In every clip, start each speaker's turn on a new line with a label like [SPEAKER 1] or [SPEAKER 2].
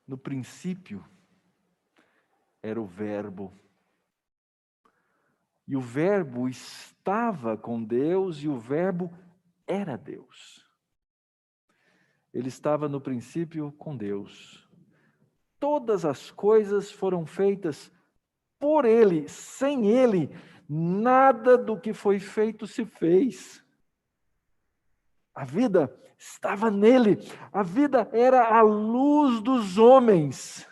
[SPEAKER 1] No princípio era o Verbo. E o Verbo estava com Deus e o Verbo era Deus. Ele estava no princípio com Deus. Todas as coisas foram feitas por Ele. Sem Ele, nada do que foi feito se fez. A vida estava nele. A vida era a luz dos homens.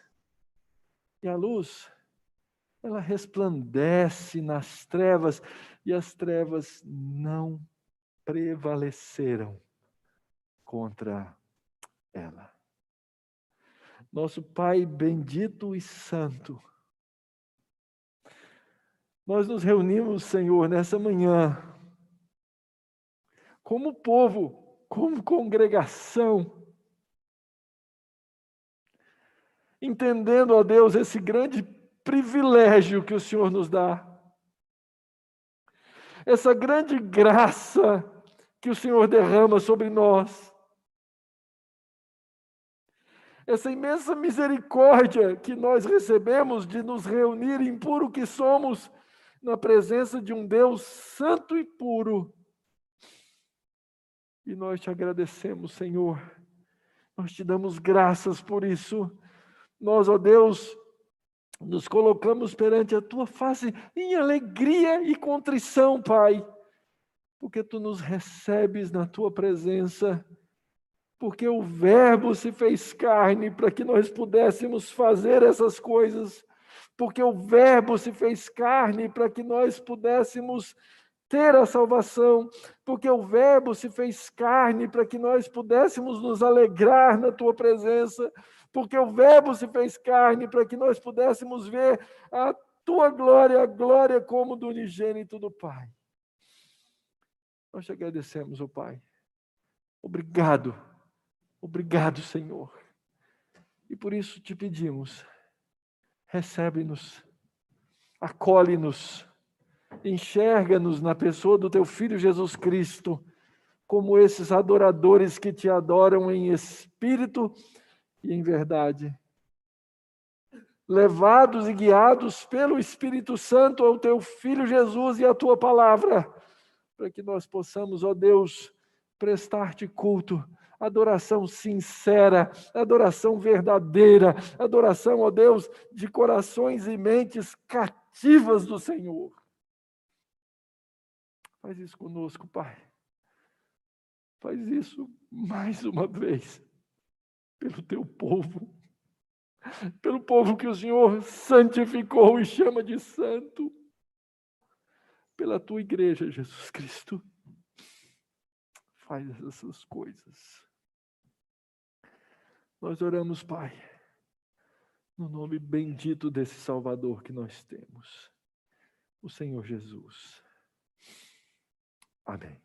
[SPEAKER 1] E a luz, ela resplandece nas trevas, e as trevas não prevaleceram contra ela. Nosso Pai bendito e santo, nós nos reunimos, Senhor, nessa manhã, como povo, como congregação, entendendo, ó Deus, esse grande privilégio que o Senhor nos dá, essa grande graça que o Senhor derrama sobre nós, essa imensa misericórdia que nós recebemos de nos reunir em puro que somos, na presença de um Deus santo e puro. E nós te agradecemos, Senhor. Nós te damos graças por isso. Nós, ó Deus, nos colocamos perante a tua face em alegria e contrição, Pai, porque tu nos recebes na tua presença, porque o Verbo se fez carne para que nós pudéssemos fazer essas coisas, porque o Verbo se fez carne para que nós pudéssemos ter a salvação, porque o Verbo se fez carne para que nós pudéssemos nos alegrar na tua presença, porque o Verbo se fez carne para que nós pudéssemos ver a tua glória, a glória como do unigênito do Pai. Nós te agradecemos, ó Pai. Obrigado, obrigado, Senhor. E por isso te pedimos, recebe-nos, acolhe-nos, enxerga-nos na pessoa do teu Filho Jesus Cristo, como esses adoradores que te adoram em espírito e em verdade. Levados e guiados pelo Espírito Santo ao teu Filho Jesus e à tua palavra, para que nós possamos, ó Deus, prestar-te culto, adoração sincera, adoração verdadeira, adoração, ó Deus, de corações e mentes cativas do Senhor. Faz isso conosco, Pai. Faz isso mais uma vez pelo teu povo, pelo povo que o Senhor santificou e chama de santo, pela tua igreja, Jesus Cristo. Faz essas coisas. Nós oramos, Pai, no nome bendito desse Salvador que nós temos, o Senhor Jesus. Amém.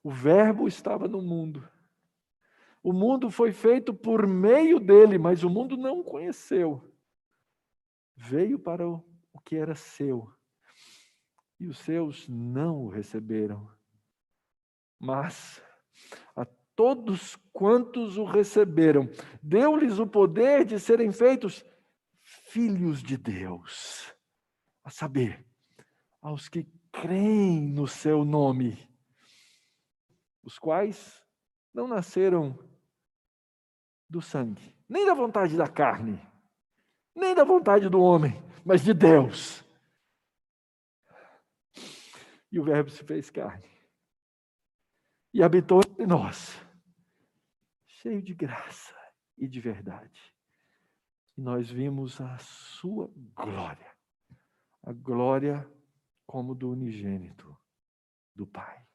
[SPEAKER 1] O Verbo estava no mundo. O mundo foi feito por meio dele, mas o mundo não o conheceu. Veio para o que era seu, e os seus não o receberam. Mas a todos quantos o receberam, deu-lhes o poder de serem feitos filhos de Deus, a saber, aos que creem no seu nome, os quais não nasceram do sangue, nem da vontade da carne, nem da vontade do homem, mas de Deus. E o Verbo se fez carne e habitou entre nós, cheio de graça e de verdade. E nós vimos a sua glória, a glória como do unigênito do Pai.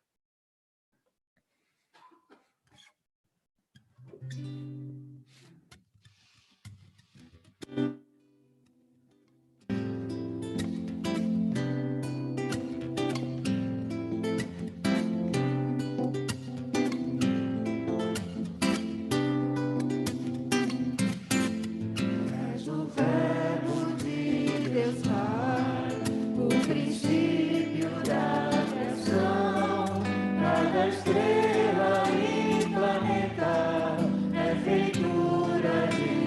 [SPEAKER 2] Estrela e planeta é feitura de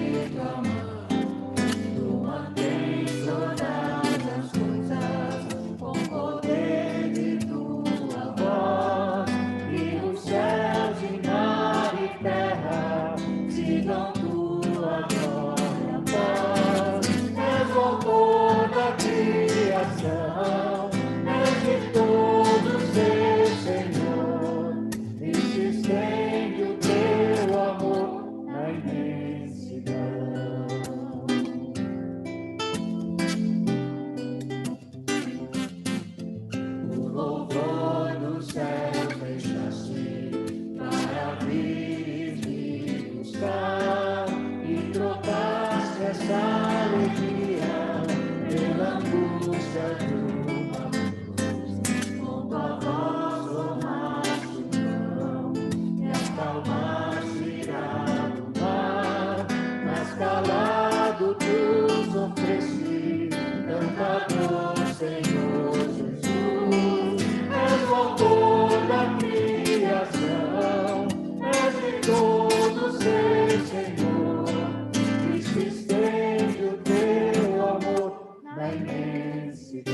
[SPEAKER 2] na imensidão.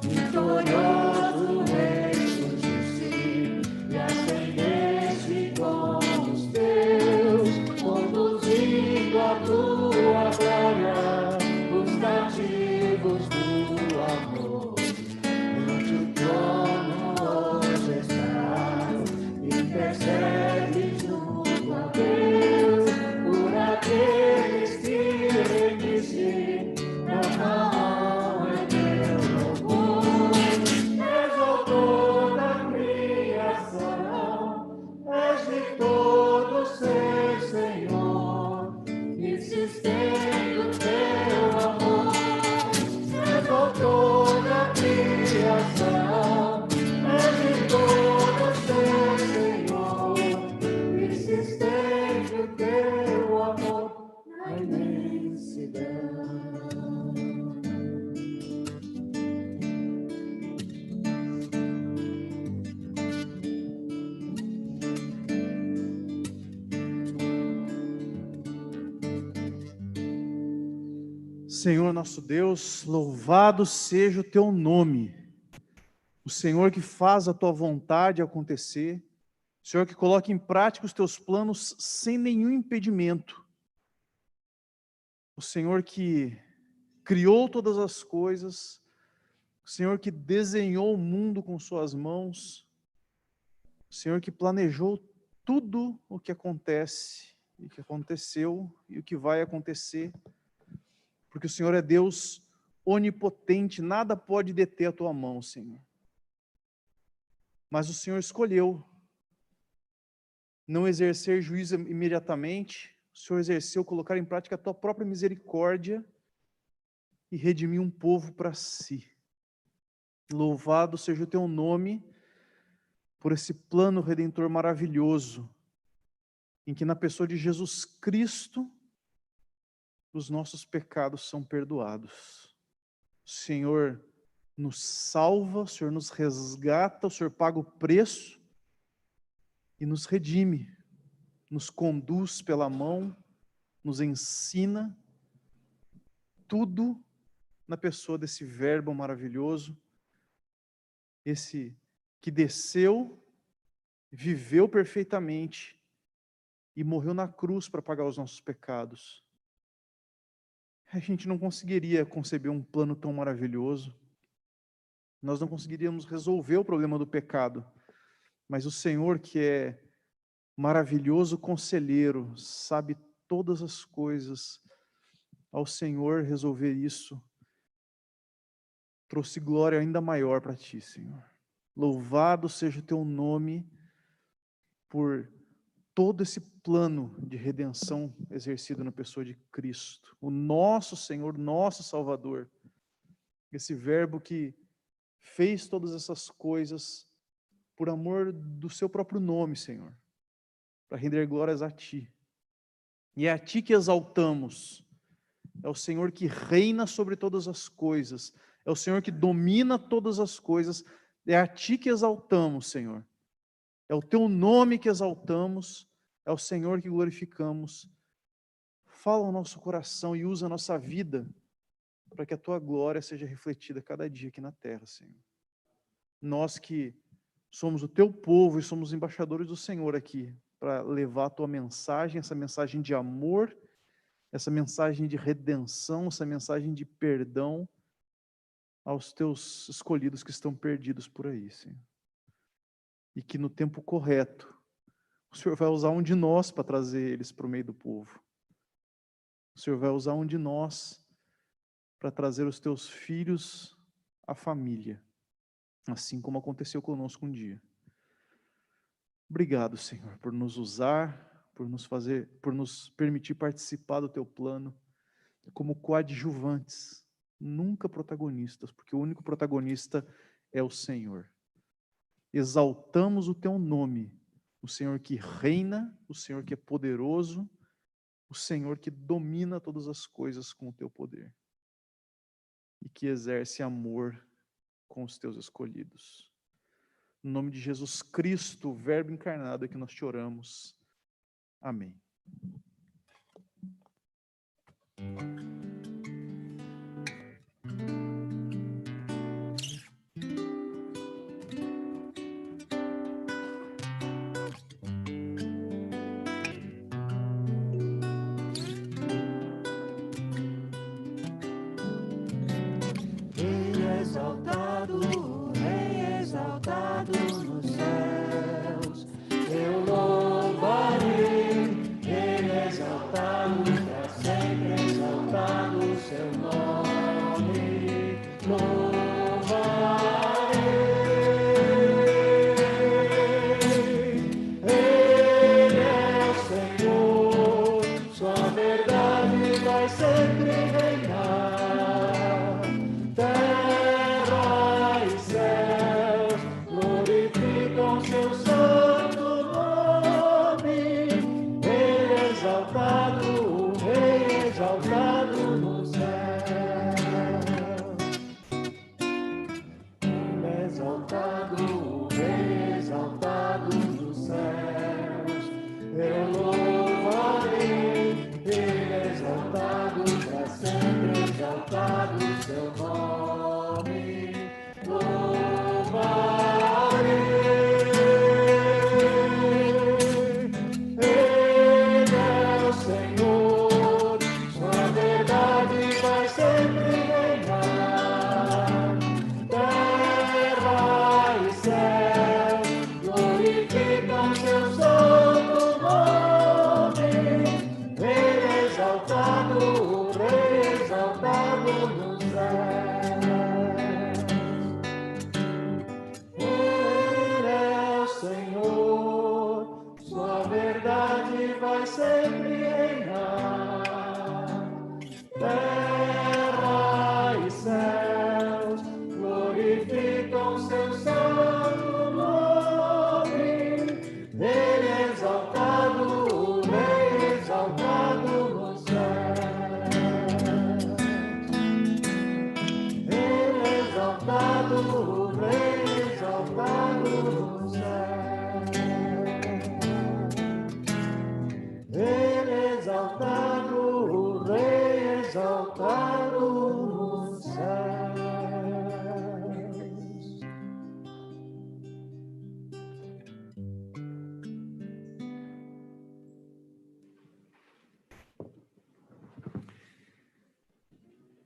[SPEAKER 2] Vitorioso ressurgiste e ascendeste com os teus, conduzindo a tua glória os cativos do amor. Ante o trono hoje estás, intercede junto a Deus por aqueles que rendiste, não é teu louvor. És autor da criação, és de todo ser Senhor, e se estende o teu amor. És autor da criação, és de todo ser Senhor, e se estende o teu amor na imensidão.
[SPEAKER 3] Senhor nosso Deus, louvado seja o teu nome. O Senhor que faz a tua vontade acontecer, o Senhor que coloca em prática os teus planos sem nenhum impedimento. O Senhor que criou todas as coisas, o Senhor que desenhou o mundo com suas mãos, o Senhor que planejou tudo o que acontece, e o que aconteceu e o que vai acontecer, porque o Senhor é Deus onipotente, nada pode deter a tua mão, Senhor. Mas o Senhor escolheu não exercer juízo imediatamente, o Senhor exerceu colocar em prática a tua própria misericórdia e redimir um povo para si. Louvado seja o teu nome por esse plano redentor maravilhoso, em que na pessoa de Jesus Cristo, os nossos pecados são perdoados. O Senhor nos salva, o Senhor nos resgata, o Senhor paga o preço e nos redime, nos conduz pela mão, nos ensina, tudo na pessoa desse verbo maravilhoso, esse que desceu, viveu perfeitamente e morreu na cruz para pagar os nossos pecados. A gente não conseguiria conceber um plano tão maravilhoso, nós não conseguiríamos resolver o problema do pecado, mas o Senhor, que é maravilhoso conselheiro, sabe todas as coisas, ao Senhor resolver isso, trouxe glória ainda maior para ti, Senhor. Louvado seja o teu nome por todo esse plano de redenção exercido na pessoa de Cristo, o nosso Senhor, nosso Salvador, esse verbo que fez todas essas coisas por amor do seu próprio nome, Senhor, para render glórias a ti. E é a ti que exaltamos. É o Senhor que reina sobre todas as coisas. É o Senhor que domina todas as coisas. É a ti que exaltamos, Senhor. É o teu nome que exaltamos. É o Senhor que glorificamos. Fala ao nosso coração e usa a nossa vida para que a tua glória seja refletida cada dia aqui na terra, Senhor. Nós que somos o teu povo e somos embaixadores do Senhor aqui, para levar a tua mensagem, essa mensagem de amor, essa mensagem de redenção, essa mensagem de perdão aos teus escolhidos que estão perdidos por aí, Senhor. E que no tempo correto, o Senhor vai usar um de nós para trazer eles para o meio do povo. O Senhor vai usar um de nós para trazer os teus filhos à família, assim como aconteceu conosco um dia. Obrigado, Senhor, por nos usar, por nos permitir participar do teu plano como coadjuvantes, nunca protagonistas, porque o único protagonista é o Senhor. Exaltamos o teu nome, o Senhor que reina, o Senhor que é poderoso, o Senhor que domina todas as coisas com o teu poder e que exerce amor com os teus escolhidos. No nome de Jesus Cristo, o Verbo encarnado, é que nós te oramos. Amém.
[SPEAKER 2] Rei exaltado nos céus, eu louvarei. Rei exaltado, para sempre exaltado o seu nome, louvarei. Ele é o Senhor, sua verdade vai sempre reinar. Terra e céus glorificam seu santo nome. Ele exaltado, o Rei exaltado no céu. Ele exaltado, o Rei exaltado nos céus. Eu louvarei. Ele exaltado, para sempre exaltado seu nome, louvarei. Ele é o Senhor, sua verdade vai sempre reinar. Terra e céu glorificam seu santo nome. Ele exaltado, o Rei exaltado nos céus. Ele é o Senhor, sua verdade vai sempre reinar. Terra e céus glorificam seu santo nome. Ele exaltado, o Rei exaltado nos céus. Ele exaltado, o Rei exaltado nos céus. Ele exaltado, o Rei exaltado nos céus.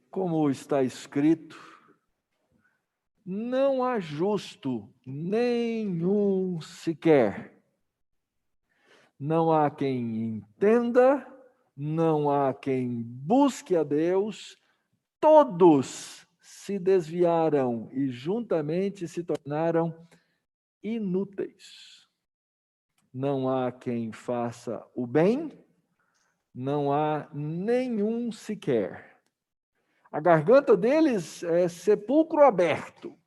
[SPEAKER 1] Como está escrito, não há justo nenhum sequer. Não há quem entenda, não há quem busque a Deus, todos se desviaram e juntamente se tornaram inúteis. Não há quem faça o bem, não há nenhum sequer. A garganta deles é sepulcro aberto.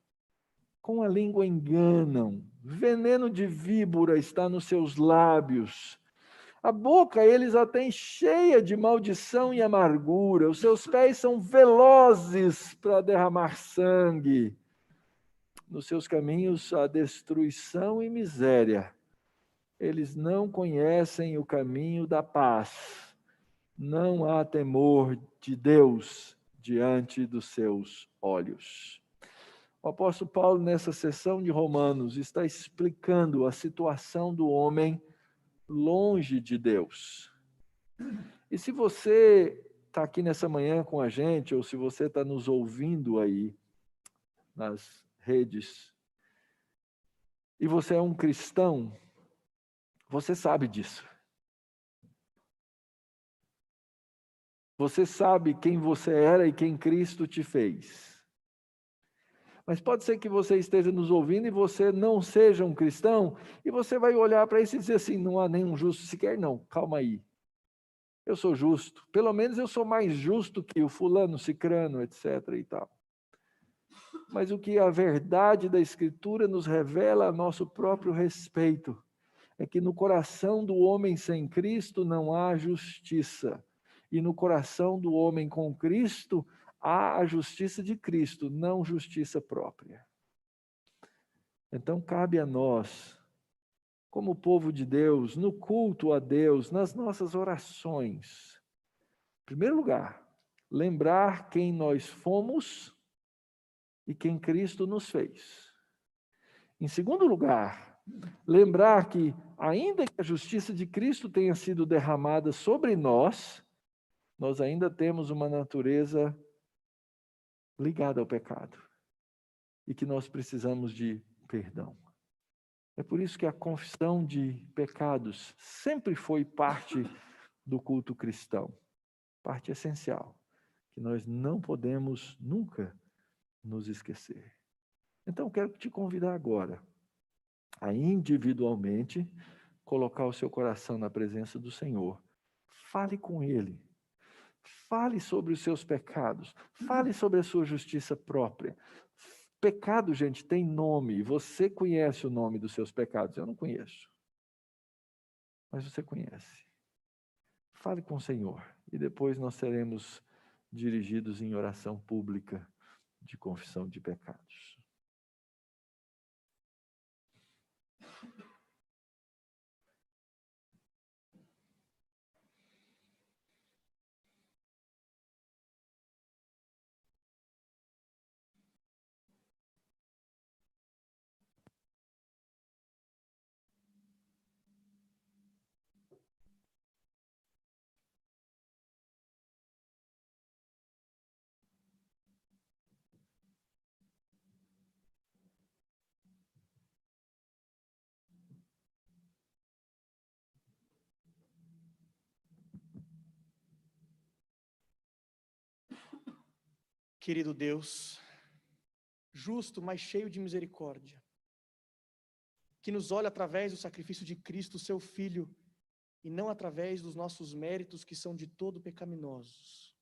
[SPEAKER 1] Com a língua enganam. Veneno de víbora está nos seus lábios. A boca eles a têm cheia de maldição e amargura. Os seus pés são velozes para derramar sangue. Nos seus caminhos há destruição e miséria. Eles não conhecem o caminho da paz. Não há temor de Deus diante dos seus olhos. O apóstolo Paulo, nessa sessão de Romanos, está explicando a situação do homem longe de Deus. E se você está aqui nessa manhã com a gente, ou se você está nos ouvindo aí nas redes, e você é um cristão, você sabe disso. Você sabe quem você era e quem Cristo te fez. Mas pode ser que você esteja nos ouvindo e você não seja um cristão, e você vai olhar para isso e dizer assim, não há nenhum justo sequer, não, calma aí. Eu sou justo, pelo menos eu sou mais justo que o fulano, cicrano, etc. e tal. Mas o que a verdade da Escritura nos revela a nosso próprio respeito é que no coração do homem sem Cristo não há justiça. E no coração do homem com Cristo há a justiça de Cristo, não justiça própria. Então cabe a nós, como povo de Deus, no culto a Deus, nas nossas orações. Em primeiro lugar, lembrar quem nós fomos e quem Cristo nos fez. Em segundo lugar, lembrar que, ainda que a justiça de Cristo tenha sido derramada sobre nós, nós ainda temos uma natureza ligada ao pecado e que nós precisamos de perdão. É por isso que a confissão de pecados sempre foi parte do culto cristão, parte essencial, que nós não podemos nunca nos esquecer. Então, quero te convidar agora a individualmente colocar o seu coração na presença do Senhor. Fale com Ele. Fale sobre os seus pecados. Fale sobre a sua justiça própria. Pecado, gente, tem nome. Você conhece o nome dos seus pecados. Eu não conheço. Mas você conhece. Fale com o Senhor. E depois nós seremos dirigidos em oração pública de confissão de pecados.
[SPEAKER 4] Querido Deus, justo, mas cheio de misericórdia, que nos olha através do sacrifício de Cristo, seu Filho, e não através dos nossos méritos que são de todo pecaminosos,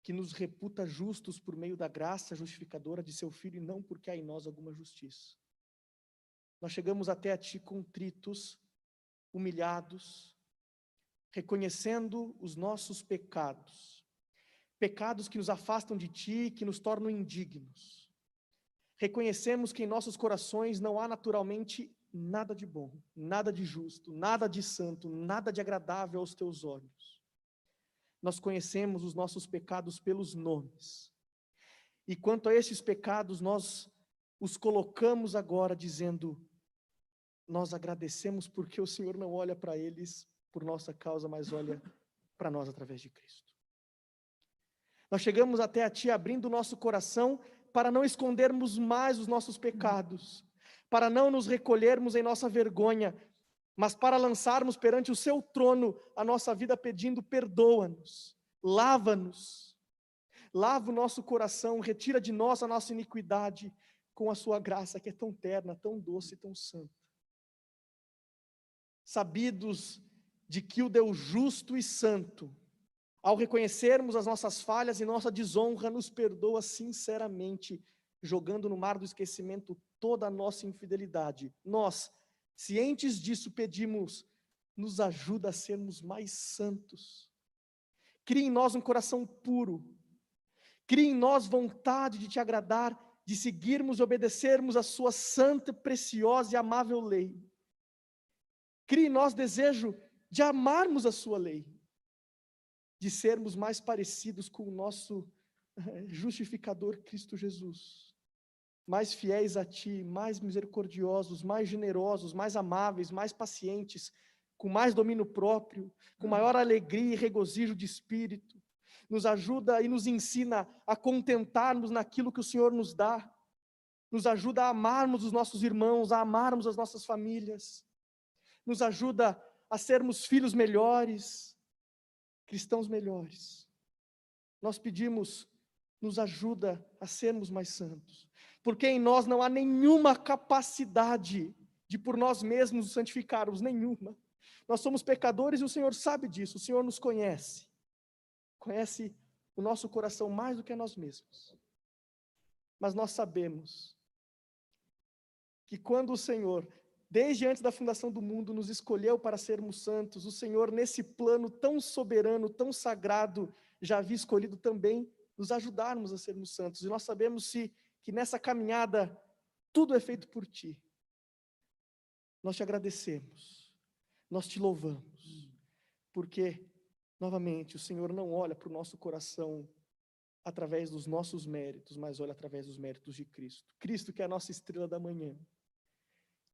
[SPEAKER 4] que nos reputa justos por meio da graça justificadora de seu Filho e não porque há em nós alguma justiça. Nós chegamos até a Ti contritos, humilhados, reconhecendo os nossos pecados, pecados que nos afastam de Ti, que nos tornam indignos. Reconhecemos que em nossos corações não há naturalmente nada de bom, nada de justo, nada de santo, nada de agradável aos Teus olhos. Nós conhecemos os nossos pecados pelos nomes. E quanto a esses pecados, nós os colocamos agora dizendo: nós agradecemos porque o Senhor não olha para eles por nossa causa, mas olha para nós através de Cristo. Nós chegamos até a Ti abrindo o nosso coração para não escondermos mais os nossos pecados, para não nos recolhermos em nossa vergonha, mas para lançarmos perante o Seu trono a nossa vida pedindo: perdoa-nos, lava-nos, lava o nosso coração, retira de nós a nossa iniquidade com a Sua graça que é tão terna, tão doce e tão santa. Sabidos de que o Deus justo e santo, ao reconhecermos as nossas falhas e nossa desonra, nos perdoa sinceramente, jogando no mar do esquecimento toda a nossa infidelidade. Nós, cientes disso, pedimos: nos ajuda a sermos mais santos. Cria em nós um coração puro. Cria em nós vontade de Te agradar, de seguirmos e obedecermos a Sua santa, preciosa e amável lei. Cria em nós desejo de amarmos a Sua lei, de sermos mais parecidos com o nosso justificador Cristo Jesus, mais fiéis a Ti, mais misericordiosos, mais generosos, mais amáveis, mais pacientes, com mais domínio próprio, com maior alegria e regozijo de espírito. Nos ajuda e nos ensina a contentarmos naquilo que o Senhor nos dá, nos ajuda a amarmos os nossos irmãos, a amarmos as nossas famílias, nos ajuda a sermos filhos melhores, cristãos melhores. Nós pedimos: nos ajuda a sermos mais santos, porque em nós não há nenhuma capacidade de por nós mesmos nos santificarmos, nenhuma. Nós somos pecadores e o Senhor sabe disso, o Senhor nos conhece o nosso coração mais do que a nós mesmos. Mas nós sabemos que quando o Senhor, desde antes da fundação do mundo, nos escolheu para sermos santos, o Senhor, nesse plano tão soberano, tão sagrado, já havia escolhido também nos ajudarmos a sermos santos. E nós sabemos que nessa caminhada tudo é feito por Ti. Nós te agradecemos, nós te louvamos, porque, novamente, o Senhor não olha para o nosso coração através dos nossos méritos, mas olha através dos méritos de Cristo. Cristo que é a nossa estrela da manhã.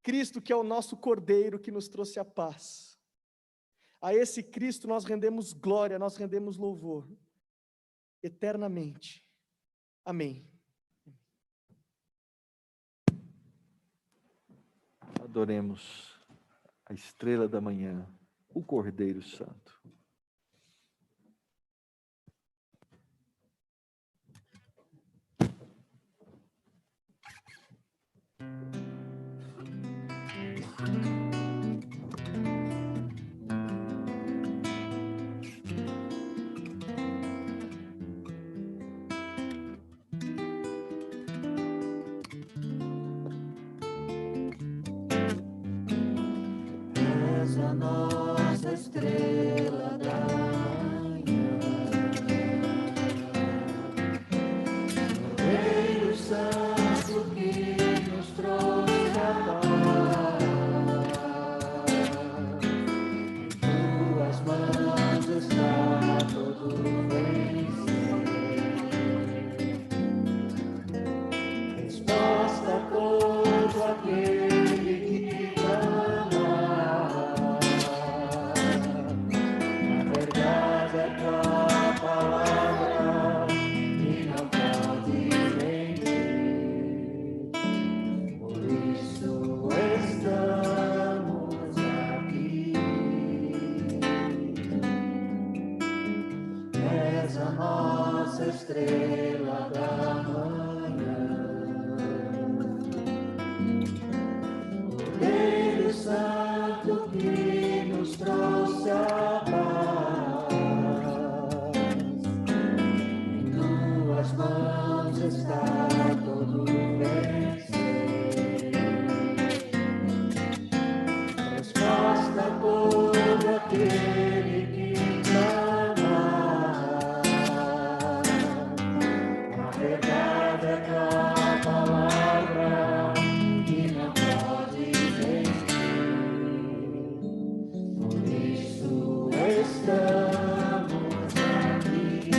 [SPEAKER 4] Cristo que é o nosso Cordeiro que nos trouxe a paz. A esse Cristo nós rendemos glória, nós rendemos louvor, eternamente. Amém.
[SPEAKER 1] Adoremos a estrela da manhã, o Cordeiro Santo.
[SPEAKER 2] És a nossa estrela da manhã, Cordeiro Santo que nos trouxe a paz. Em tuas mãos está todo vencer. Resposta a todo aquele que clama. A verdade é tua palavra e não pode mentir. Por isso estamos aqui. És a nossa estrela da manhã, Cordeiro Santo que nos trouxe a paz. Em tuas mãos está todo vencer. Resposta a todo aquele que clama. A verdade é tua palavra que não pode mentir. Por isso estamos aqui.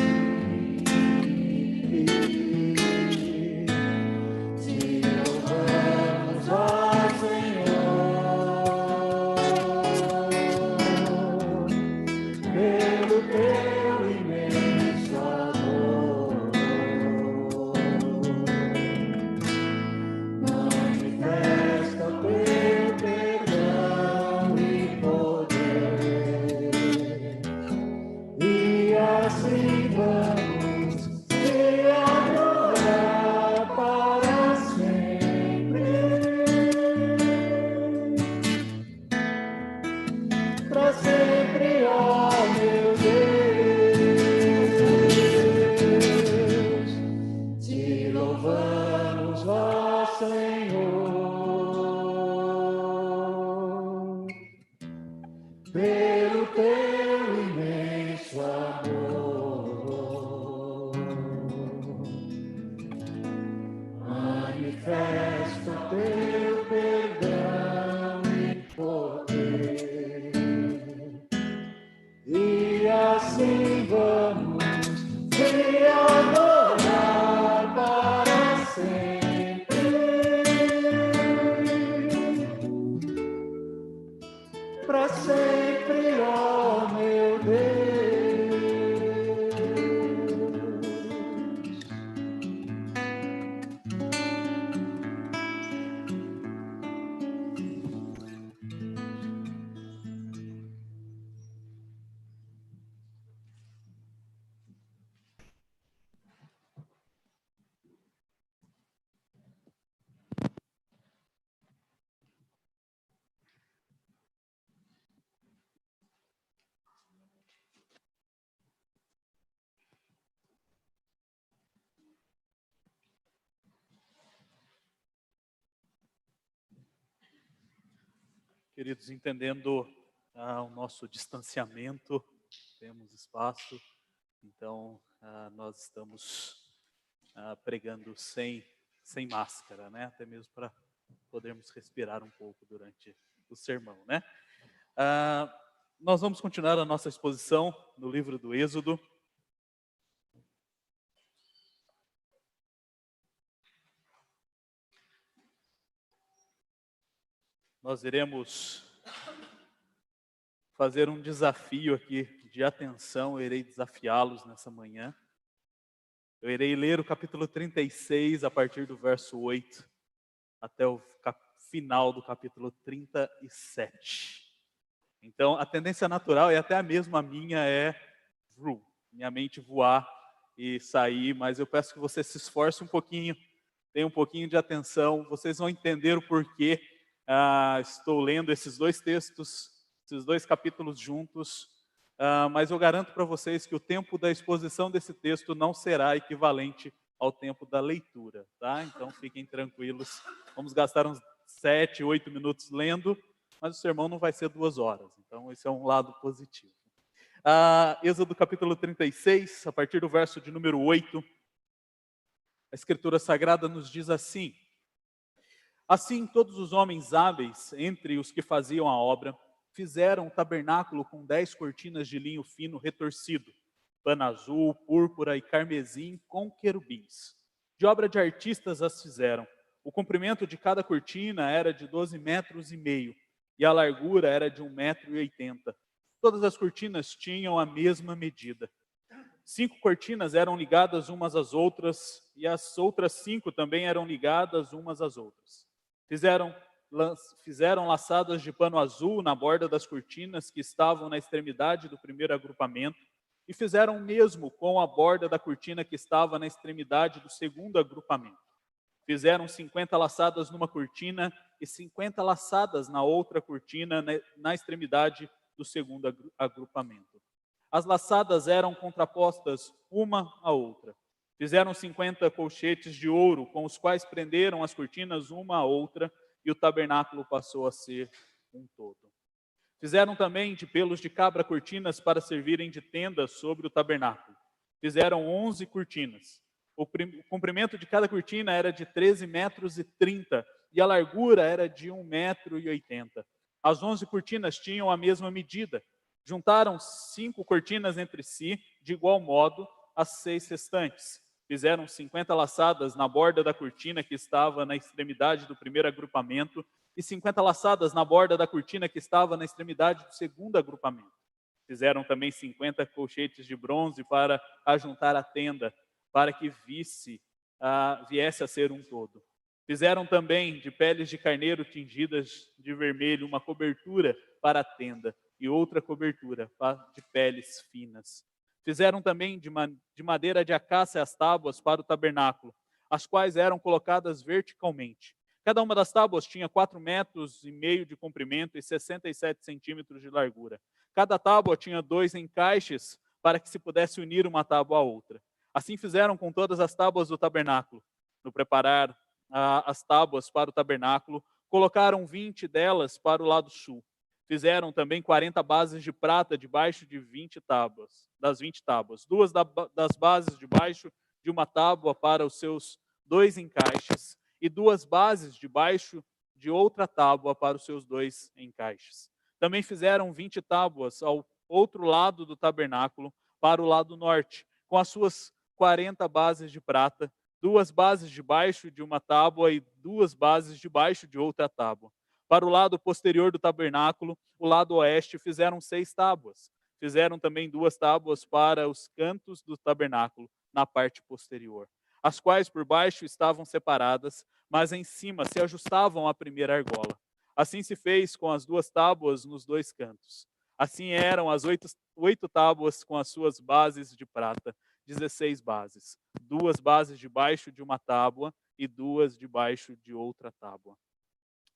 [SPEAKER 2] Te louvamos, ó Senhor, pelo teu imenso amor. Manifesta o teu perdão e poder, e assim vamos te adorar para sempre, para sempre, ó meu Deus. Te louvamos, ó Senhor, pelo teu imenso amor. Manifesta o teu perdão e poder, e assim vamos te adorar para sempre, para sempre, ó meu Deus.
[SPEAKER 5] Queridos, entendendo o nosso distanciamento, temos espaço, então nós estamos pregando sem máscara, né? Até mesmo para podermos respirar um pouco durante o sermão, né? Nós vamos continuar a nossa exposição no livro do Êxodo. Nós iremos fazer um desafio aqui de atenção, eu irei desafiá-los nessa manhã. Eu irei ler o capítulo 36, a partir do verso 8, até o final do capítulo 37. Então, a tendência natural, e até a mesma minha, é minha mente voar e sair, mas eu peço que você se esforce um pouquinho, tenha um pouquinho de atenção, vocês vão entender o porquê estou lendo esses dois textos, esses dois capítulos juntos, mas eu garanto para vocês que o tempo da exposição desse texto não será equivalente ao tempo da leitura, tá? Então fiquem tranquilos, vamos gastar uns 7, 8 minutos lendo, mas o sermão não vai ser 2 horas, então esse é um lado positivo. Êxodo capítulo 36, a partir do verso de número 8, a Escritura Sagrada nos diz assim: assim todos os homens hábeis entre os que faziam a obra fizeram um tabernáculo com 10 cortinas de linho fino retorcido, pano azul, púrpura e carmesim com querubins. De obra de artistas as fizeram. O comprimento de cada cortina era de 12,5 metros e a largura era de 1,80 m. Todas as cortinas tinham a mesma medida. 5 cortinas eram ligadas umas às outras e as outras 5 também eram ligadas umas às outras. Fizeram laçadas de pano azul na borda das cortinas que estavam na extremidade do primeiro agrupamento e fizeram o mesmo com a borda da cortina que estava na extremidade do segundo agrupamento. Fizeram 50 laçadas numa cortina e 50 laçadas na outra cortina na extremidade do segundo agrupamento. As laçadas eram contrapostas uma à outra. Fizeram 50 colchetes de ouro, com os quais prenderam as cortinas uma à outra, e o tabernáculo passou a ser um todo. Fizeram também de pelos de cabra cortinas para servirem de tendas sobre o tabernáculo. Fizeram 11 cortinas. O comprimento de cada cortina era de 13,30 metros e a largura era de 1,80 m. As 11 cortinas tinham a mesma medida. Juntaram 5 cortinas entre si, de igual modo, as 6 restantes. Fizeram 50 laçadas na borda da cortina que estava na extremidade do primeiro agrupamento e 50 laçadas na borda da cortina que estava na extremidade do segundo agrupamento. Fizeram também 50 colchetes de bronze para ajuntar a tenda, para que viesse a ser um todo. Fizeram também de peles de carneiro tingidas de vermelho uma cobertura para a tenda e outra cobertura de peles finas. Fizeram também de madeira de acácia as tábuas para o tabernáculo, as quais eram colocadas verticalmente. Cada uma das tábuas tinha 4,5 metros de comprimento e 67 centímetros de largura. Cada tábua tinha 2 encaixes para que se pudesse unir uma tábua à outra. Assim fizeram com todas as tábuas do tabernáculo. No preparar as tábuas para o tabernáculo, colocaram 20 delas para o lado sul. Fizeram também 40 bases de prata debaixo de 20 tábuas, das 20 tábuas. 2 das bases debaixo de uma tábua para os seus 2 encaixes e 2 bases debaixo de outra tábua para os seus 2 encaixes. Também fizeram 20 tábuas ao outro lado do tabernáculo, para o lado norte, com as suas 40 bases de prata, 2 bases debaixo de uma tábua e 2 bases debaixo de outra tábua. Para o lado posterior do tabernáculo, o lado oeste, fizeram 6 tábuas. Fizeram também 2 tábuas para os cantos do tabernáculo, na parte posterior, as quais por baixo estavam separadas, mas em cima se ajustavam à primeira argola. Assim se fez com as 2 tábuas nos 2 cantos. Assim eram as 8 tábuas com as suas bases de prata, 16 bases. 2 bases debaixo de uma tábua e 2 debaixo de outra tábua.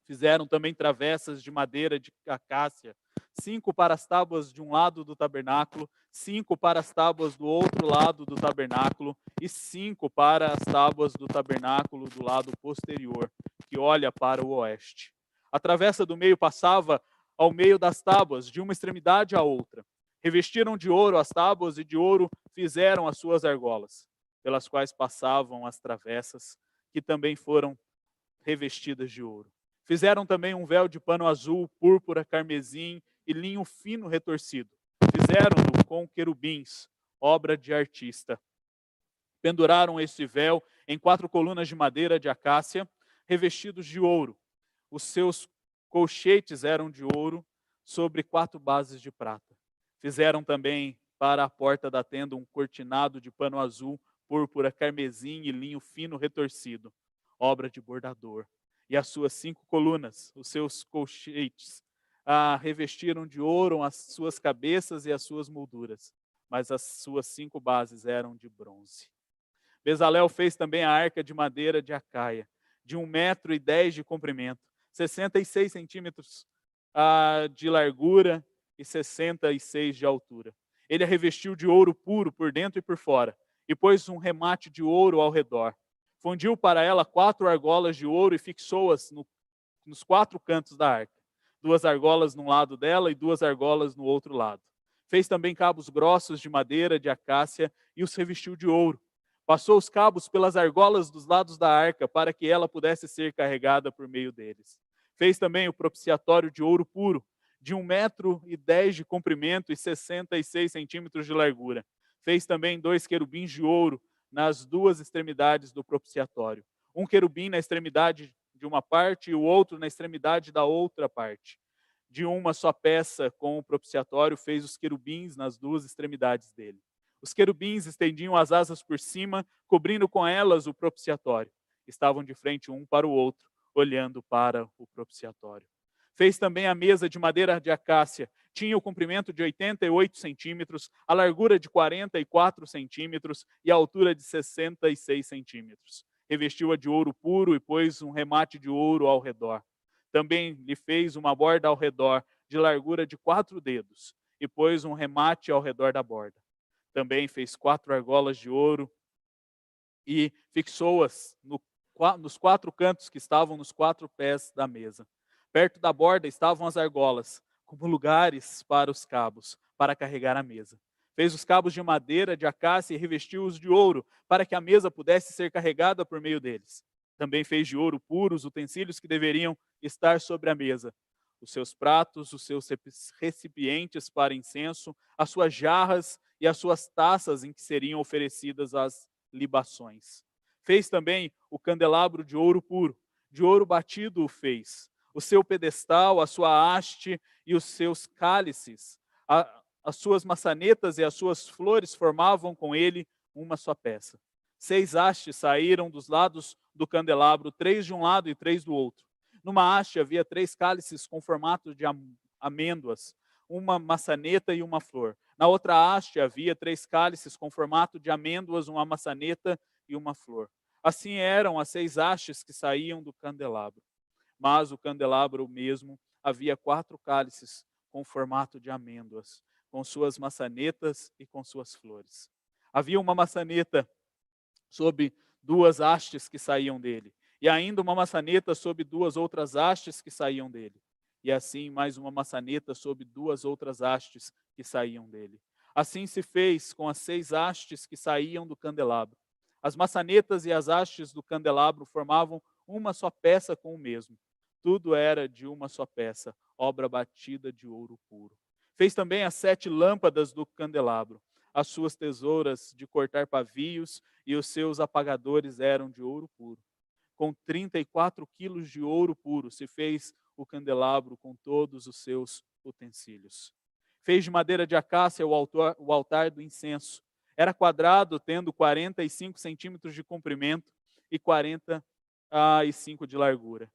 [SPEAKER 5] Fizeram também travessas de madeira de acácia, 5 para as tábuas de um lado do tabernáculo, 5 para as tábuas do outro lado do tabernáculo e 5 para as tábuas do tabernáculo do lado posterior, que olha para o oeste. A travessa do meio passava ao meio das tábuas, de uma extremidade à outra. Revestiram de ouro as tábuas e de ouro fizeram as suas argolas, pelas quais passavam as travessas, que também foram revestidas de ouro. Fizeram também um véu de pano azul, púrpura, carmesim e linho fino retorcido. Fizeram-no com querubins, obra de artista. Penduraram este véu em 4 colunas de madeira de acácia, revestidos de ouro. Os seus colchetes eram de ouro, sobre 4 bases de prata. Fizeram também para a porta da tenda um cortinado de pano azul, púrpura, carmesim e linho fino retorcido, obra de bordador. E as suas 5 colunas, os seus colchetes, revestiram de ouro as suas cabeças e as suas molduras, mas as suas 5 bases eram de bronze. Bezalel fez também a arca de madeira de acaia, de 1,10 m de comprimento, 66 centímetros de largura e 66 de altura. Ele a revestiu de ouro puro por dentro e por fora, e pôs um remate de ouro ao redor. Fundiu para ela 4 argolas de ouro e fixou-as nos 4 cantos da arca. 2 argolas num lado dela e 2 argolas no outro lado. Fez também cabos grossos de madeira de acácia e os revestiu de ouro. Passou os cabos pelas argolas dos lados da arca para que ela pudesse ser carregada por meio deles. Fez também o propiciatório de ouro puro, de 1,10 m de comprimento e 66 centímetros de largura. Fez também 2 querubins de ouro nas 2 extremidades do propiciatório. Um querubim na extremidade de uma parte e o outro na extremidade da outra parte. De uma só peça com o propiciatório fez os querubins nas 2 extremidades dele. Os querubins estendiam as asas por cima, cobrindo com elas o propiciatório. Estavam de frente um para o outro, olhando para o propiciatório. Fez também a mesa de madeira de acácia. Tinha o comprimento de 88 centímetros, a largura de 44 centímetros e a altura de 66 centímetros. Revestiu-a de ouro puro e pôs um remate de ouro ao redor. Também lhe fez uma borda ao redor, de largura de 4 dedos, e pôs um remate ao redor da borda. Também fez 4 argolas de ouro e fixou-as nos 4 cantos que estavam nos 4 pés da mesa. Perto da borda estavam as argolas, como lugares para os cabos, para carregar a mesa. Fez os cabos de madeira de acácia e revestiu-os de ouro, para que a mesa pudesse ser carregada por meio deles. Também fez de ouro puro os utensílios que deveriam estar sobre a mesa: os seus pratos, os seus recipientes para incenso, as suas jarras e as suas taças em que seriam oferecidas as libações. Fez também o candelabro de ouro puro, de ouro batido o fez, o seu pedestal, a sua haste e os seus cálices, as suas maçanetas e as suas flores formavam com ele uma só peça. 6 hastes saíram dos lados do candelabro, 3 de um lado e 3 do outro. Numa haste havia 3 cálices com formato de amêndoas, uma maçaneta e uma flor. Na outra haste havia 3 cálices com formato de amêndoas, uma maçaneta e uma flor. Assim eram as 6 hastes que saíam do candelabro. Mas o candelabro mesmo havia 4 cálices com formato de amêndoas, com suas maçanetas e com suas flores. Havia uma maçaneta sob 2 hastes que saíam dele, e ainda uma maçaneta sob 2 outras hastes que saíam dele. E assim mais uma maçaneta sob 2 outras hastes que saíam dele. Assim se fez com as 6 hastes que saíam do candelabro. As maçanetas e as hastes do candelabro formavam uma só peça com o mesmo. Tudo era de uma só peça, obra batida de ouro puro. Fez também as 7 lâmpadas do candelabro. As suas tesouras de cortar pavios e os seus apagadores eram de ouro puro. Com 34 quilos de ouro puro se fez o candelabro com todos os seus utensílios. Fez de madeira de acácia o altar do incenso. Era quadrado, tendo 45 centímetros de comprimento e 45 de largura.